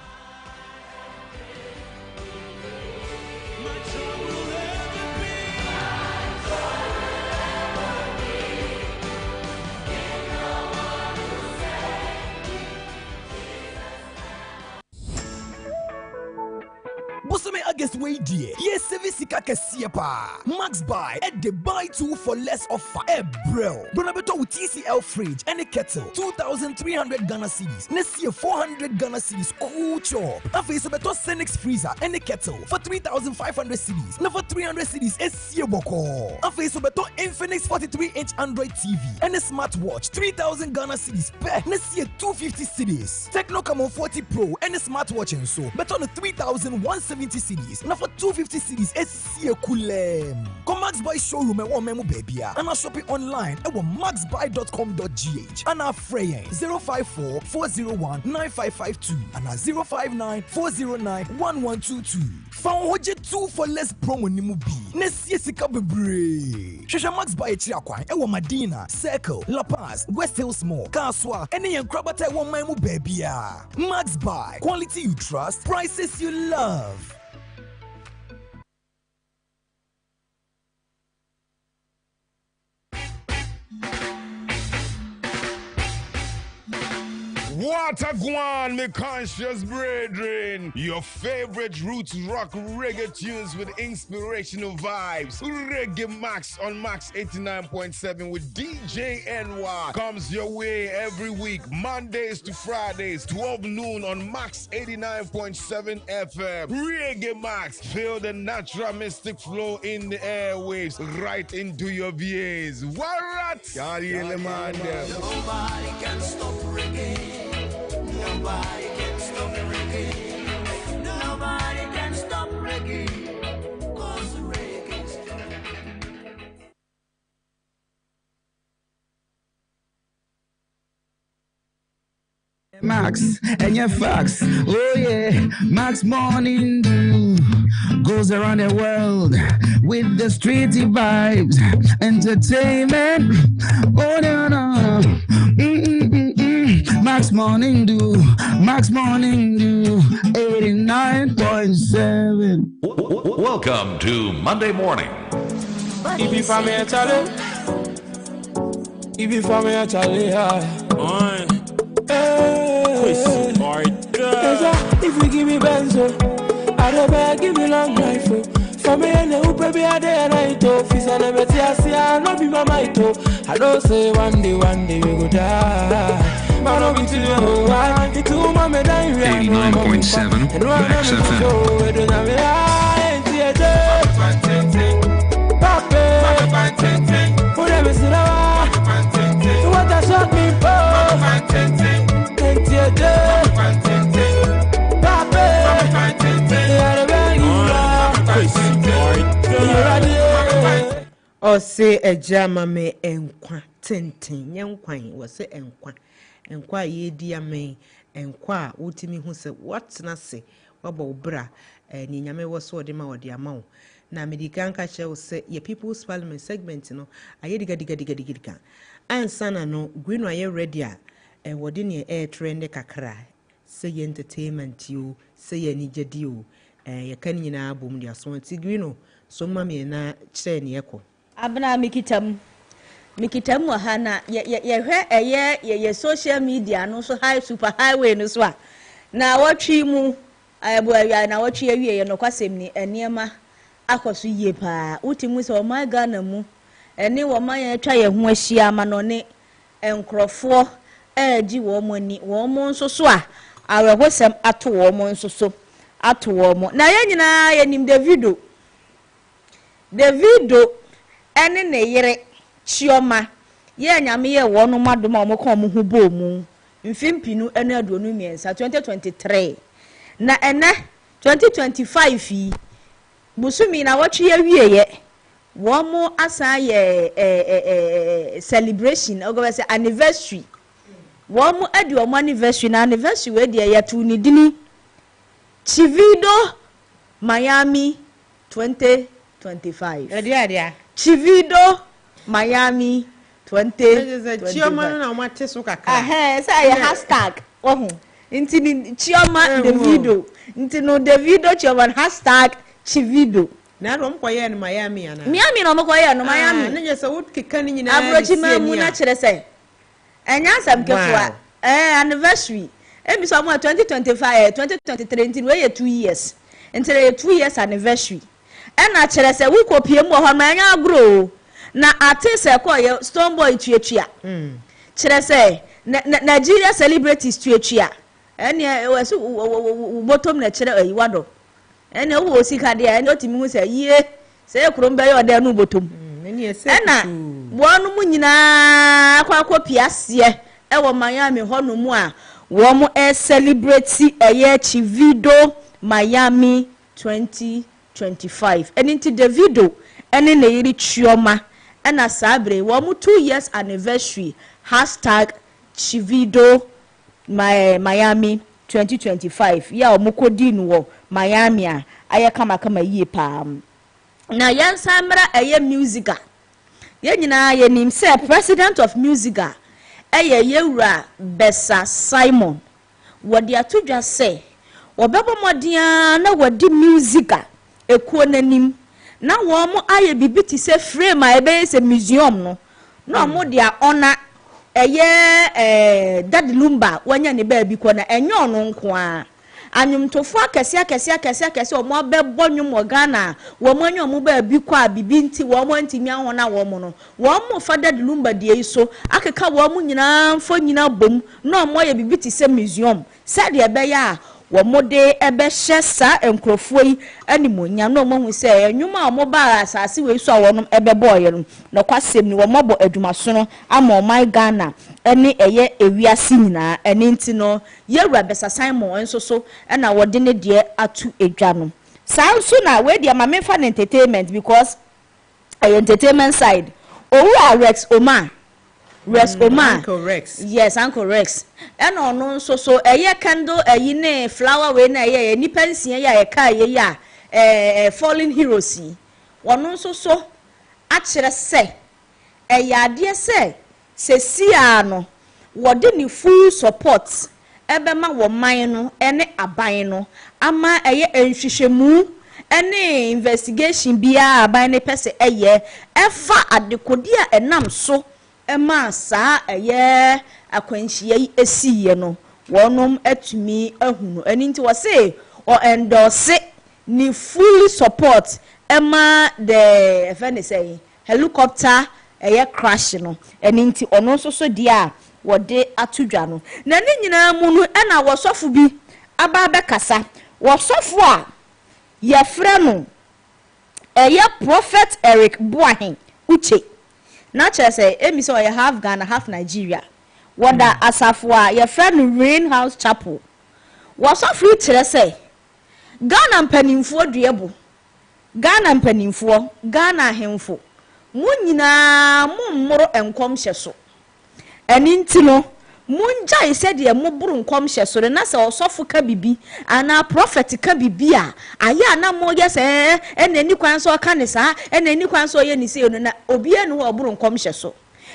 Bosome August way dear. Yes, Sevisika Kesiepa. Max buy at the buy two for less offer. Bro. Bonabeto with TCL fridge and a kettle. 2,300 Ghana cedis. Next year 400 Ghana cedis. Cool chop. Afi Sobeto Senix freezer and a kettle for 3,500 cedis. Now for 300 cedis is Boko. Afi Sobeto Infinix 43-inch Android TV and a smartwatch 3,000 Ghana cedis. Next year 250 cedis. Techno Camon 40 Pro and a smartwatch and so. Bet on the 3,170 cedis. Now for 250 cedis, it's kulem. Come Max Buy showroom and one memo baby. And I'll shop it online at maxbuy.com.gh. And our fraying 054 401 9552 and our 059 409 1122. Found Hoje 2 for less promo nimubi. Next year sika bebre. Shasha Max Buy Chiakwan, Ewa Madina, Circle, La Paz, West Hills Mall, Kaswa, any young crabata one memo baby. Max Buy, quality you trust, prices you love. What a guan, me conscious brethren. Your favorite roots rock reggae tunes with inspirational vibes. Reggae Max on Max 89.7 with DJ NY comes your way every week, Mondays to Fridays, 12 noon on Max 89.7 FM. Reggae Max, feel the natural mystic flow in the airwaves right into your VAs. What? Nobody can stop reggae. Nobody can stop reggae. Nobody can stop reggae. 'Cause reggae is Max and your facts. Oh yeah, Max Morning Dew goes around the world with the streety vibes, entertainment. Oh no. Max Morning Dew, Max Morning Dew, 89.7. Welcome to Monday Morning. If you find me a challenge, if you find me a challenge, if you give me benzo, I don't beg, give me long life. For me and the baby a day and night. Fis and never see I not be my might. I don't say one day we go die. Man up into the whole world. It's too mama die. 89.7 Max FM. Whatever sit down. What I shot me for. Or say a jama me enkwa tenten yenkwan wo se enkwa ye dia me enkwa wotimi hu se what na se wabo bra ni nyame wo so de ma wo de ama wo na medikan ka che wo se ye people's parliament segment no aye diga ansana no Greeno aye ready a wo de ne air trend kakra se ye entertainment you se ye ni jedi o ye kan nyina abom dia so ti Greeno so ma me na kire ne yeko abna mikitam wa hana ye hwe ye social media no so high super highway no so a na watwi mu abuaya na watwi awie ye no kwasem ni eniema akoso yie pa utimu so my Ghana mu eni wo man ye twa ye ho ahia ma no ne enkrofo agi wo mo ni wo mo nso so a awehosem ato wo mo nso so ato wo mo na ye nyina ye nim Davido Davido ene ne yere Chioma ye nyame ye wono madoma omko mo hu bo mu mfimpinu ene aduonu miensa 2023 na ene 2025 yi busumi na watwe ye wieye wo mo asa ye celebration ogo say anniversary wo mo adi o anniversary na anniversary we de ya tu ni dini Chivido Miami 2025 Edia Chivido Miami 2025 Chioma na mate so kakra say hashtag oh inti Chioma Davido inti no Davido Chioma hashtag Chivido na ro mkoye no Miami ana Miami no mkoye no Miami na je se wo keka ni nyina abrochi mamu na kire se enya asam kefua anniversary emi so mo 2025 2023 inti we 2 years inti 2 years anniversary ena kire se we kopie mu ho ma enya agro na artist ko ye Stone Boy tuatua kire se Nigeria celebrities tuatua ene wesu bottom na kire ayiwado ene wo sika de ene otimi hu se ye se kurom be ye oda no bottom ena wonu mu nyina akwa piase e wo Miami hono mu a wo mu celebrate eye Chivido Miami 2025 enti Davido ene ne yiri Chioma ena sabre wo mu 2 years anniversary hashtag Chivido Miami 2025 ya o mukodi no wo Miami a aye kama yie pa na yansa mra eye musica ye nyina ye nim say president of musica eye yewura Besa Simon wodi atodwa say obebo modia na wodi musica ekuo nanim na wo mo aye bibiti say frame a ebe say museum no na mo dia ona eye Daddy Lumba wanya ne ba bi ko na enyo ono nko a anyumtofo akese omo abebo nwum Ghana wo mo anyum ba bi ko a bibi nti wo mo ntimi ahona wo mo no wo mo fa Daddy Lumba die so akeka wo mo nyina mfo nyina bom na omo ye bibi ti se museum said ye be ya wo mo de ebe hye sa enkrofo yi animonyam na omo hu se enwum a omo ba asase we so a wonom ebe boye no na kwasem ni wo mo bo adumaso no ama oman Ghana ene eye ewiase nyina ene nti no yewura Besa Simon enso so na wode ne de atu edwa no sanso na we de ma mefa na entertainment because entertainment side owu Rex Omar Uncle Rex. Yes, Uncle Rex. And on so eye candle ne flower we na eye ni pension ya e ka ye ya fallen heroes. Wono so akere se ade se sia no wode ni full support ebe ma wo man no ene aban no ama eye enhwehwemu ene investigation bia aban ne pese eye efa adekodi a enam so ema sa eye akwanhia yi esiye no wonom atumi ahunu eni nti wo say o endorse ni full support ema the efene say helicopter eye crash no eni nti ono so dia wode atudwa no na ni nyina mu no ena wosofu bi aba be kasa wosofu a ye frɛ no eye Prophet Eric Boahen uche na chere say emi so ye half Ghana half Nigeria wada asafo a ye friend Rain House Chapel wosofu chere say Ghana mpanimfo duebo Ghana mpanimfo Ghana hemfo munyina mummoro enkom hye so eni ntino munja ise de muburu nkom hye so na se osofu ka bibi ana prophet ka bibi a aya na mo ye se enani kwan so ka ne sa enani kwan so ye ni se no na obi enu oburu nkom hye so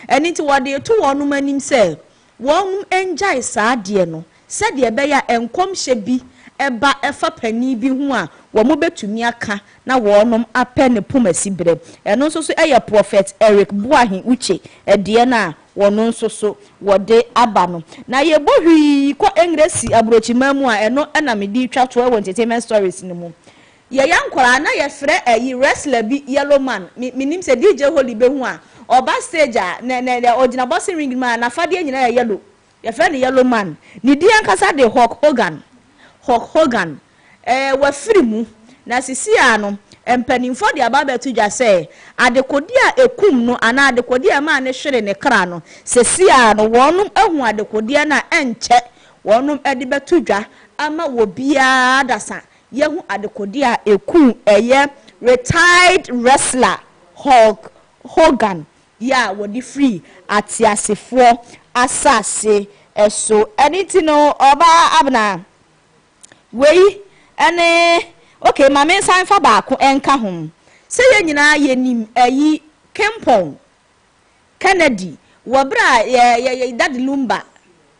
eni nti wode to wonu manim se won enja isa de no se de be ya enkom hye bi eba efa pani bi hu a wo mo betumi aka na wonom apɛ ne pomasi brɛ eno nso so eye Prophet Eric Boahen uche de na wono nso so wode aba no na ye bohwi ko engresi abrochi mamu a eno na me di twa to entertainment stories ni mu ye yankora na ye frɛ ayi wrestler bi Yellow Man minim se DJ Holy be hu a oba stage a ne ogina bossing ring man na fade nyina ye yellow ye frɛ ne Yellow Man ni di ankasa de Hulk Hogan wa free mu na sisi ano empanimfo de aba betu dwa se adekodi a ekum no ana adekodi a ma ne hwere ne kra no sisi ano wonum ehu adekodi na enche wonum ede betu dwa ama wo bia dasa yehu adekodi a ekum eye retired wrestler Hulk Hogan ya wodi free atiasefo asase eso anything no oba abna wei ene okay mame san fa baako enka hom se ye nyina ye nim ayi Kempon Kennedy wabra ye Dad Lumba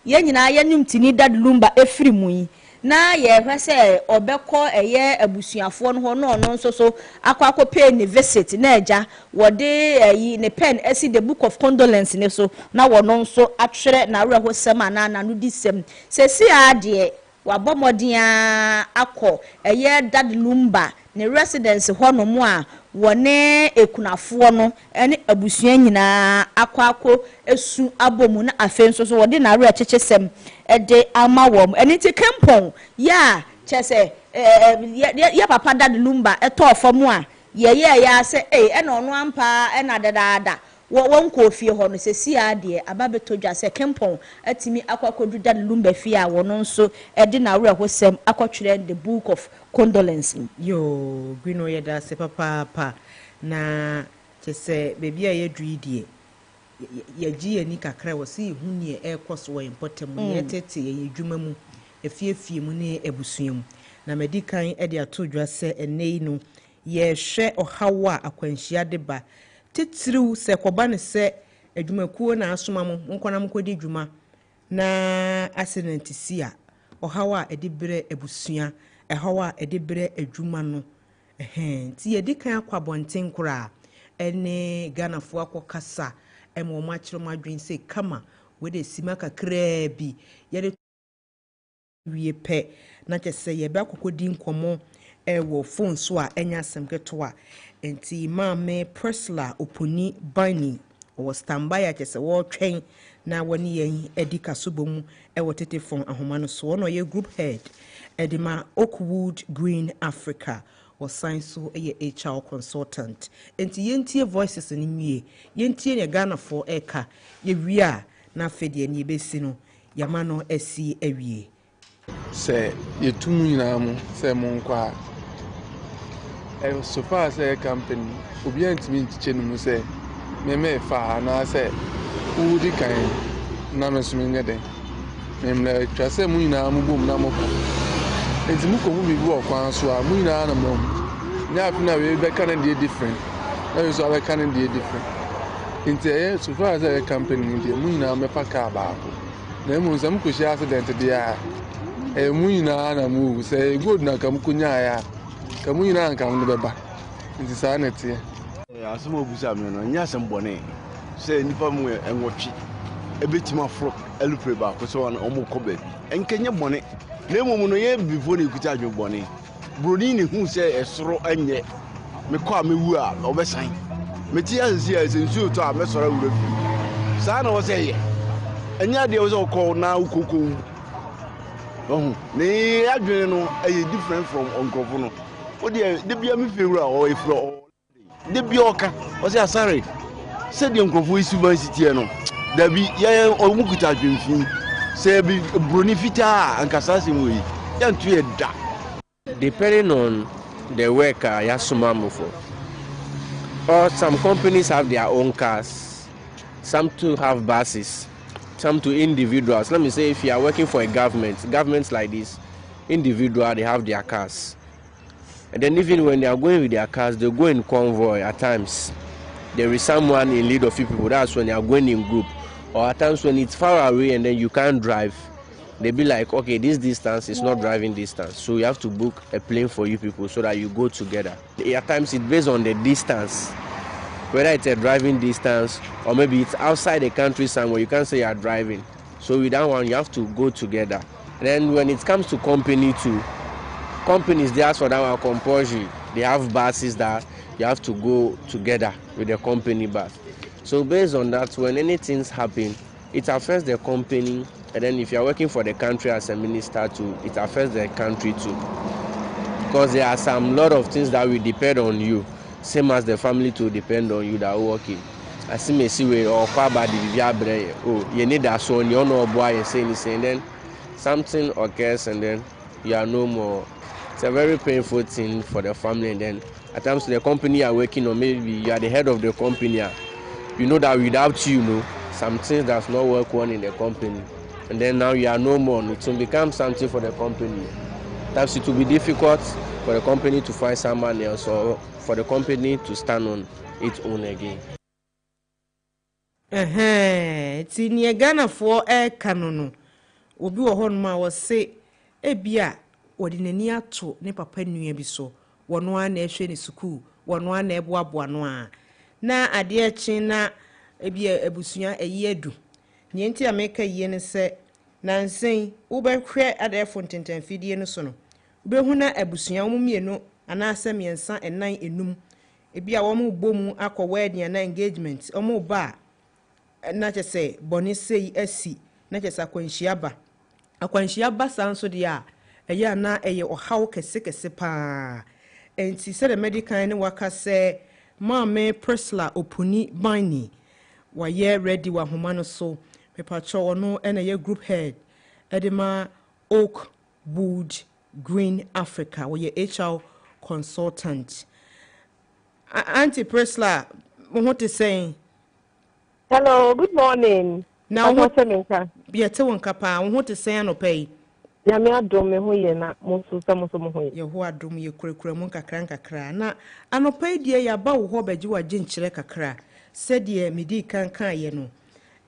ye nyina ye nim tini Dad Lumba efiri mu yi na ye hwese obekọ eye abusuafo no ho no nso so akwa pay ne visit na eja wode ayi ne pen esi the book of condolence ne so na wono nso atwere na reho sem ana na no disem se si ade wabomodin akọ eye Dad Lumba ne residence ho no mu a wone ekunafo no ene abusua nyina akọ esu abomu na afenso so wode na re chechesem ede ama wom ene ti Kempon ya chese ya papa Dad Lumba eto famu a ye ya se ena ono ampa ena dadaada won ko fie ho no se si ade ababeto dwa se Kempon atimi akwakodu Dad Lumba fie a wono nso ede na re hosem akotwere the book of condolence yo Greeno yeda se papa na chese bebi a yedruidie ye ni kakra wo se hu ne ekoso wo important mu ye tete ye dwuma mu efie mu ne ebusua mu na medikan e de atodwa se enei no ye hwe ohawa akwanhia de ba titiriw se koba ne se adwumakuo na asoma mu nkona mkodi dwuma na accident sia ohawa edibere ebusua ehawa edibere adwuma no ti ye dikan akwabonten kura ene Ghanafo akokasa emo machiro madwen se kama we de sima kakra bi ye de wie pe na chese ye ba kokodi nkomo wo phone so a enya asem a enti mame Presla oponi bani wo standby a chese wo twen na woni yen edika sobomu wo tete phone ahoma no so no ye group head edima Oakwood Green Africa was signed so a HR consultant. Enti yentie voices ni mie. Yentie ne Ghanafo eka. Ye wia na fedi ni besi no. Yamano esi ewie. Se ye tumu nyina mu se mo nkwa. So far say company obi antimi ntiche no mu se me fa na se udi kan na mesumi ngede. Memle twa se mu nyina mu bom na mo enti mu ko mu bi wo kwan so a mu nyina na mo nya afi na we be kan dey different na we so we kan dey different enti so far as a company dey mu nyina me fa ka ba ko na mu nsam ko shi accident dey a mu nyina na mu say good na kam ko nya ya kam nyina kan no be ba enti sa na tie asemo busa me no nya asem bone say nipa mu enwotwe ebetima fro elupre ba ko so na omo ko ba bi enkenye bone na emu no ye before na ekuta adwobone broni ne hu se esoro anye me ko a mewu a obesan meti asisi asensu to a mesora wura fi sa na wo se ye anya de wo se ko na ukoko ohun ne adwene no eye different from onkofo no o de bia me fewura o efro de bia oka wo se asare se de onkofo isuban sitie no da bi ye o mukuta adwemfin se bi broni fita ankasa se moyi yantu ye da depending on the worker yasuma for. Or some companies have their own cars, some to have buses, some to individuals. Let me say if you are working for a governments like this, individual, they have their cars. And then even when they are going with their cars, they go in convoy at times. There is someone in lead of few people, that's when they are going in group. Or at times when it's far away and then you can't drive, they be like, okay, this distance is not driving distance, so you have to book a plane for you people so that you go together. At times it's based on the distance, whether it's a driving distance or maybe it's outside the country somewhere, you can't say you are driving. So with that one, you have to go together. And then when it comes to company too, companies, they ask for that one compulsory. They have buses that you have to go together with the company bus. So based on that, when anything happen, it affects the company. And then if you're working for the country as a minister too, it affects the country too. because there are some lot of things that will depend on you, same as the family to depend on you. That okay, I see me see where or kwaba the oh you need that so you know boy you say anything, then something occurs and then you are no more. It's a very painful thing for the family, and then at times the company you are working on, maybe you are the head of the company, you know that without you, some things does not work well in the company, and then now you are no more. It will become something for the company. That's it will be difficult for the company to find someone else or for the company to stand on its own again. Tinie Ghana for kanono. Obi wo hon ma wo se ebia wodi nani ato ne papa nua bi so. Wono a na ehwe ne sukuu, wono a na eboaboa no a. Na ade echi na ebia ebusua eyedu. Nienti ameka yie ne se nansen wo behwe adefo ntentanfidie no so no. Behu na abusua wo mienu anase miensa enan enum ebia wo mu bomu akọ wedding na engagement omu ba na chese boni sei asi na chese akwanhia ba sanso de a eya na eye ohaw kese pa enti se the medical ne waka se mame Priscilla Opuni Bani wa ye ready wa homa no so pepacho no ena ye group head edema Oak Wood Green Africa, where you HR consultant. Auntie Priscilla, what is saying? Hello, good morning. Now what be a tewon kapa, what is saying no pay? Yamia dome who ye na mosu samoso ho ye. Ye ho adom ye kurekure mun kakra na anopai die ya ba wo ho baji wa ginchire kakra. Said ye midi kan ye no.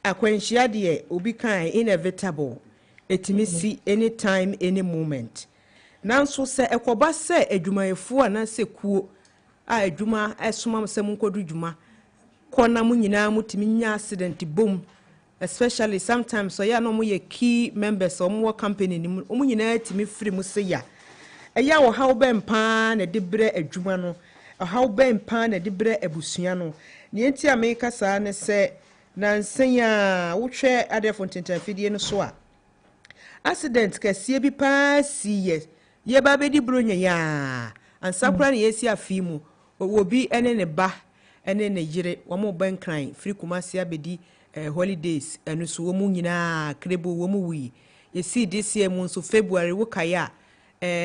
Akwanhia de obi kan inevitable. Etimisi anytime any moment. Nanso se ekoba se adwumayefo ana se kuo a adwuma esoma se munkodu dwuma kona mu nyina mutimi nya accident bom, especially sometimes so ya no mo ye key members of mo company ni mu nyina timi free mu se ya eya wo how ben pa na de bre adwuma no how ben pa na de bre abusua no ne enti ameka saa ne se nansen ya wohwe adefo ntentanfidie no so a accident kase bi pa si ye ba be di bronya ya ansakura ne yesi afimu obi ene ne ba ene ne yire wo mo ban kran free Kumasi abedi holidays enu so wo mu nyina krebo wo mu wi yesi this year mu so February wo kaya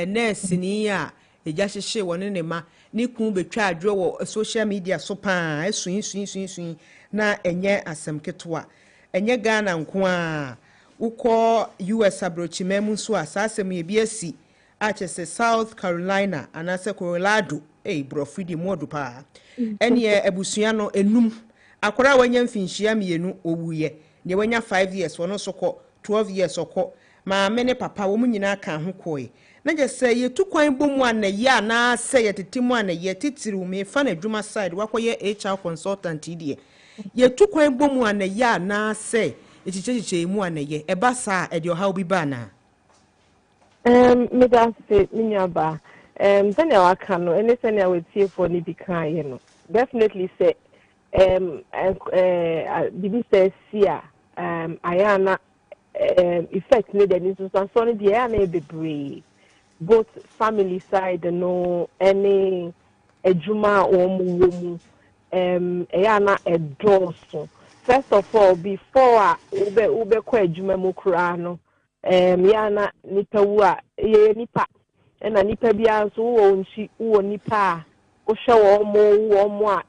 nurse ni ya eja hyehye woni ne ma ni kun betwa adwo wo social media so pa esuin na enye asem ketwa enye Ghana nko a uko US abrochimemu so asasem ye bi asi achese South Carolina anase Colorado brofidi modu pa ene abusua no enum akora wanya mfinhia mienu owuye ne wanya 5 years wono sokọ 12 years okọ ma mene papa wo munyina ka ho koi na je se ye tukwan bomu anaye ana se ye tetimu anaye titiri me fa na adwuma side wakoye HR consultant die ye tukwan bomu anaye ana se echichechiche mu anaye eba sa e de oha obi ba na me da se minyaba sanya waka no ene sanya wetie for ni bikan ye no definitely say bibi say sia ayana effect ne de so so ne de ya na bebre both family side no any ejuma o mu ayana edoso. First of all, before ube kwa ejuma mu kura no yana nipa wa ye nipa na nipa bia so wo nchi wo nipa o hwe wo mo a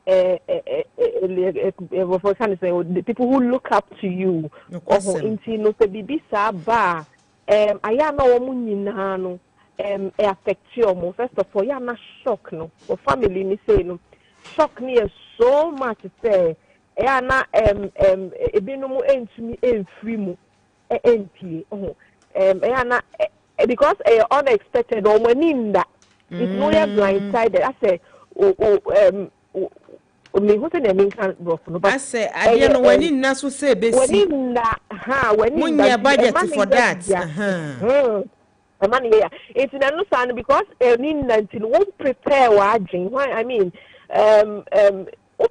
for can say the people who look up to you inti no se bibi sa ba aya na wo mu nyina no affect you mo. First of all, ya na shock no for family ni say no shock ni so much say ya na ebinumu entumi enfri mu empie ya na because unexpected or maninda it's no blindsided. I say me who say me can rough no but I say I don't know when in naso say be see when in budget for that money yeah it's in no sound because in until won't prepare why I mean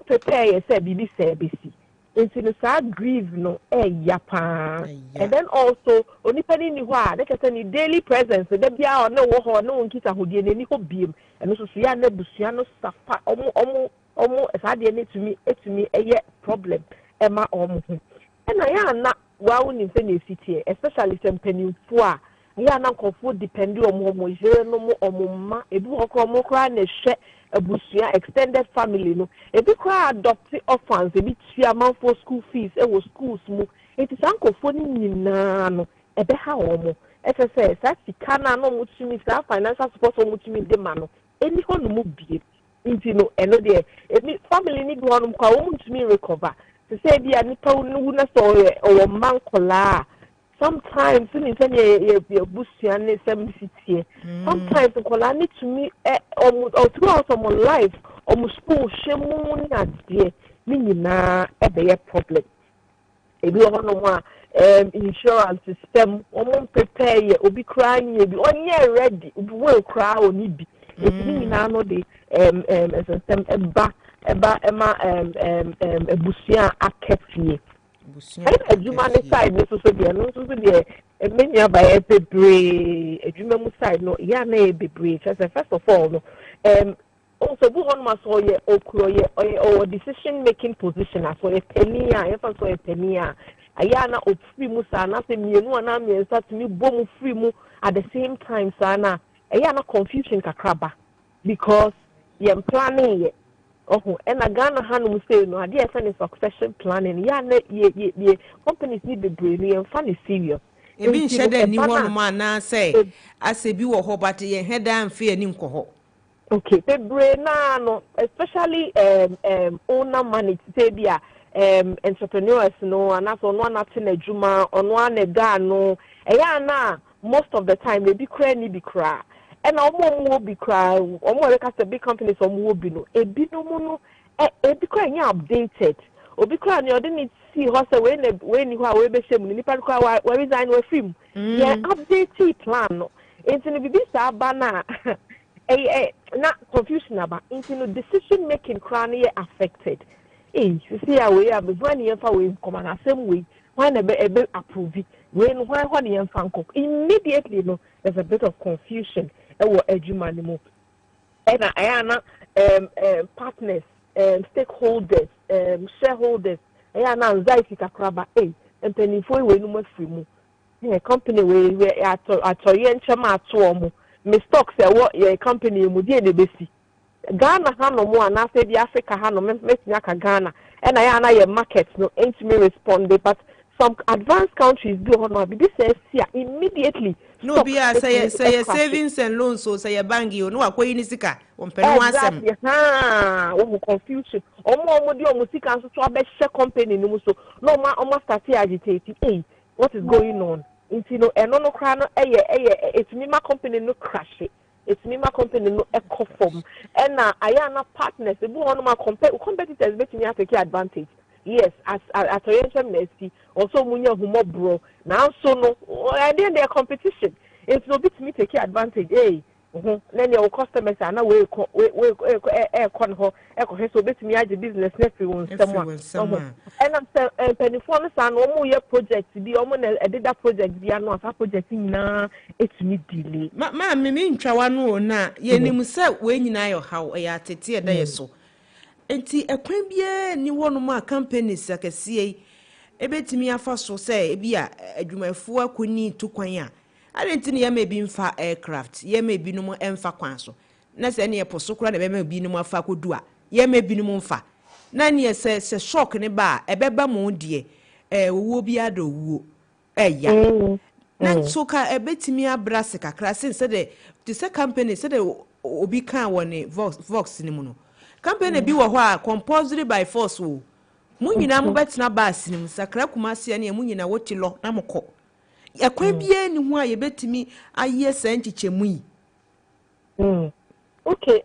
prepare yourself bibi say be see into the sad grief no yapa. And then also only penny ni wa they can send daily presence the bia or no wo no nkita hodie ni ho biem and so sia na busua no safa omo esade ni etumi eye problem ema omo ho. And I na wa woni se na fitie especially some pennyfo a ya na nkofo depend omo jere no mo omma ebi hokọ omo kra na hwe abusia extended family no ebi kra adopt orphans ebi tua man for school fees wo schools mu it is nkofo ni nyina no ebe ha omo ese sa sika na no mutumi sa financial support mutumi de ma no eni ho no mu bie nti no eno de ebi family ni bi hono kwa wo mutumi recover to say bi anipa wu na so o man kola sometimes in ye busia ne sem sitie sometimes kola need to me or throughout my life school shemu ni ade ni nyina e be problem ebi ono mo insurance system prepare ye obi kra nye bi onye ready obi we kra oni bi ebi nyina no de system eba busia akefie adwuma ne side ne so de no so de emenya ba e bebre adwuma mu side no ya na e bebre first of all no also bu on maso ye okuro ye or decision making position aso ye penia ye fa so ye penia aya na ofri mu sa na se mienu na miensa tumi bom free mu at the same time sana aya na confusion kakraba because ye planning ye and a Ghana Hanum say no idea any succession planning. Yeah, ye companies need the brain and funny serious. Ebi shede ni one man na say as a bi wo ho but ye head and fear ni nko. Okay, the brain no especially owner money say bia entrepreneurs no and that's on one nothing adwuma on one ega no eya na most of the time they be cry ni be cry. And omo be cry omo like as big companies omo be no ebi no mo no ebi cry nya updated obi cry no dey see hustle when you are we be shame ni pa cry we resign we film yeah update plan no into no bibi sa ba na na confusion about into no decision making cry na affected you see how we are when you fa we come na same way when ebe approve when you fa immediately no there's a bit of confusion edwuma ni mu and ayana partners stakeholders shareholders ayana anxiety kakraba empenifo we no mafiri mu company we atoye nchema ato omo me stocks e company mu die ne besi Ghana hanomo anase bi Africa hanomo metinya ka Ghana and ayana ye market no entime respond but some advanced countries do hono bi say immediately no be say savings and loans so say bank you no akoyi ni sika ompeno asem wo confusion omo di omo sika nso to abehye company ni mu so no omo start agitate what is going on into no eno no kra no etimi ma company no crash etimi ma company no ekofom and ayana partners e bu hono ma competitors betimi take advantage. Yes, as orientation nesty also munya humo bro. Now so no I did their competition. It's no bit me take advantage. Then your customers are now we con ho so bit me the business someone. And I'm saying penny phone san no more project be did that project be no asa project na it's me delay. Ma me ntwa wa no na ye nim se we nyina yo haw ya tete e da yeso. Enti ekwan bia ni wono a companies akese ebetimi afa so say bia adwumafu akoni to kwan a arenti ne yama bi mfa aircraft yama bi no mo emfa kwan so na se ne yepo so kura na bema bi no mo afa kodu a yama bi no mo mfa na ne se shock ne ba ebeba mo de wo bi adowuo ya na so ka ebetimi abrase kakra se de se company se de obi kan woni vox ni mu no company bi wo ho a compulsory by force wo munyina mo betina bus nim sakra kumase ne munyina woti lo na mokọ yakwa bia ni ho a ye betimi aye sanchichemu yi okay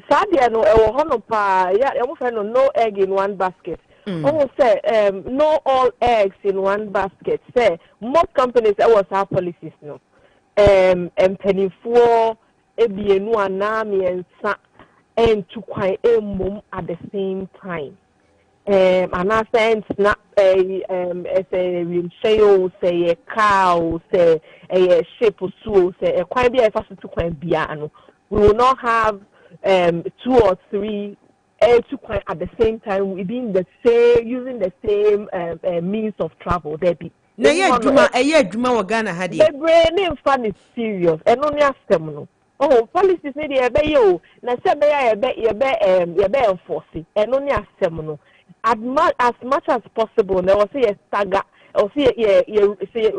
sadia no e wo ho no pa ya mo fe no egg in one basket almost say no all eggs in one basket say most companies was our policies no pennyfo ebienu anami ensa and to quite mum at the same time. and I sense not a shale, say a cow, say a ship or so, say a quite be a fast to quite piano. We will not have 2 or 3 to quite at the same time within the same using the same means of travel. There be. Na ye dwuma wa Ghana ha de. The brain fun is serious and only ask them no. Oh, policies need to be you. Na say be enforce and only ask them no. As much as possible, there was a stagger or see a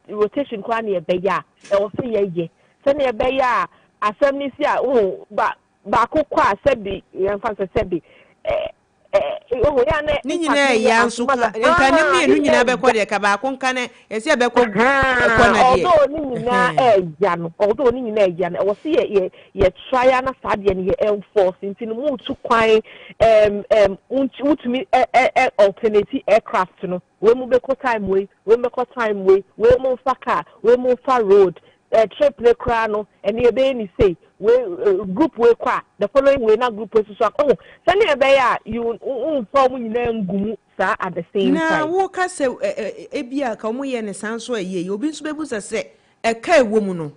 rotation kwa ni be ya. There was ye. Send a be ya assembly sia but ko kwa sabi yanfa sabi ni nyina ya nso nka ne mienu nyina be kwa de ka ba ko nka ne ese be ko na de although ni nyina ya no although ni nyina ya no wo se ye try na sade ne ye enforce intinu mu tu kwan utumi alternative aircraft no we mu be ko time we mu faka we mu fa road trip le kra no ene e be ni say we group we kwa the following we na group we so send e be ya you form nyina ngumu sa at the same time na wo ka se ebia ka mo ye ne sanso aye obi nso bebu se e ka ewo mu no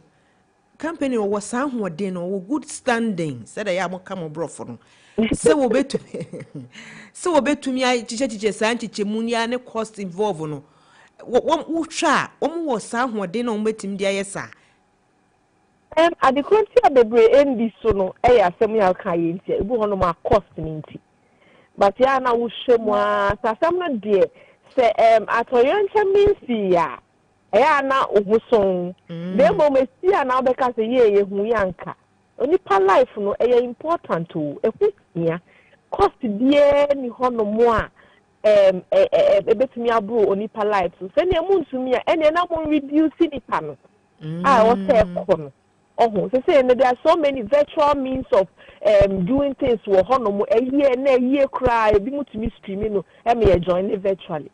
company wo sa hoden no wo good standing said ya mo ka mo brofo no se wo betumi ai chiche sa chiche mu ya ne cost involve no wo twa wo sa hoden no betim dia yesa at the country of the brain this so no asem ya ka ye nti ebu hono ma cost ni nti but ya na wo hwemu a asem no de se atoyen champions ya na oguson de mo mesi na obeka se ye hu yanka onipa life no important o ehia cost die ni hono mo a ebetumi abro onipa life so se ne mu ntumi a ene na mo reduce nipa no what say kono there are so many virtual means of doing things wo hono mo a year na year cry bi mutumi streaming no e me join virtually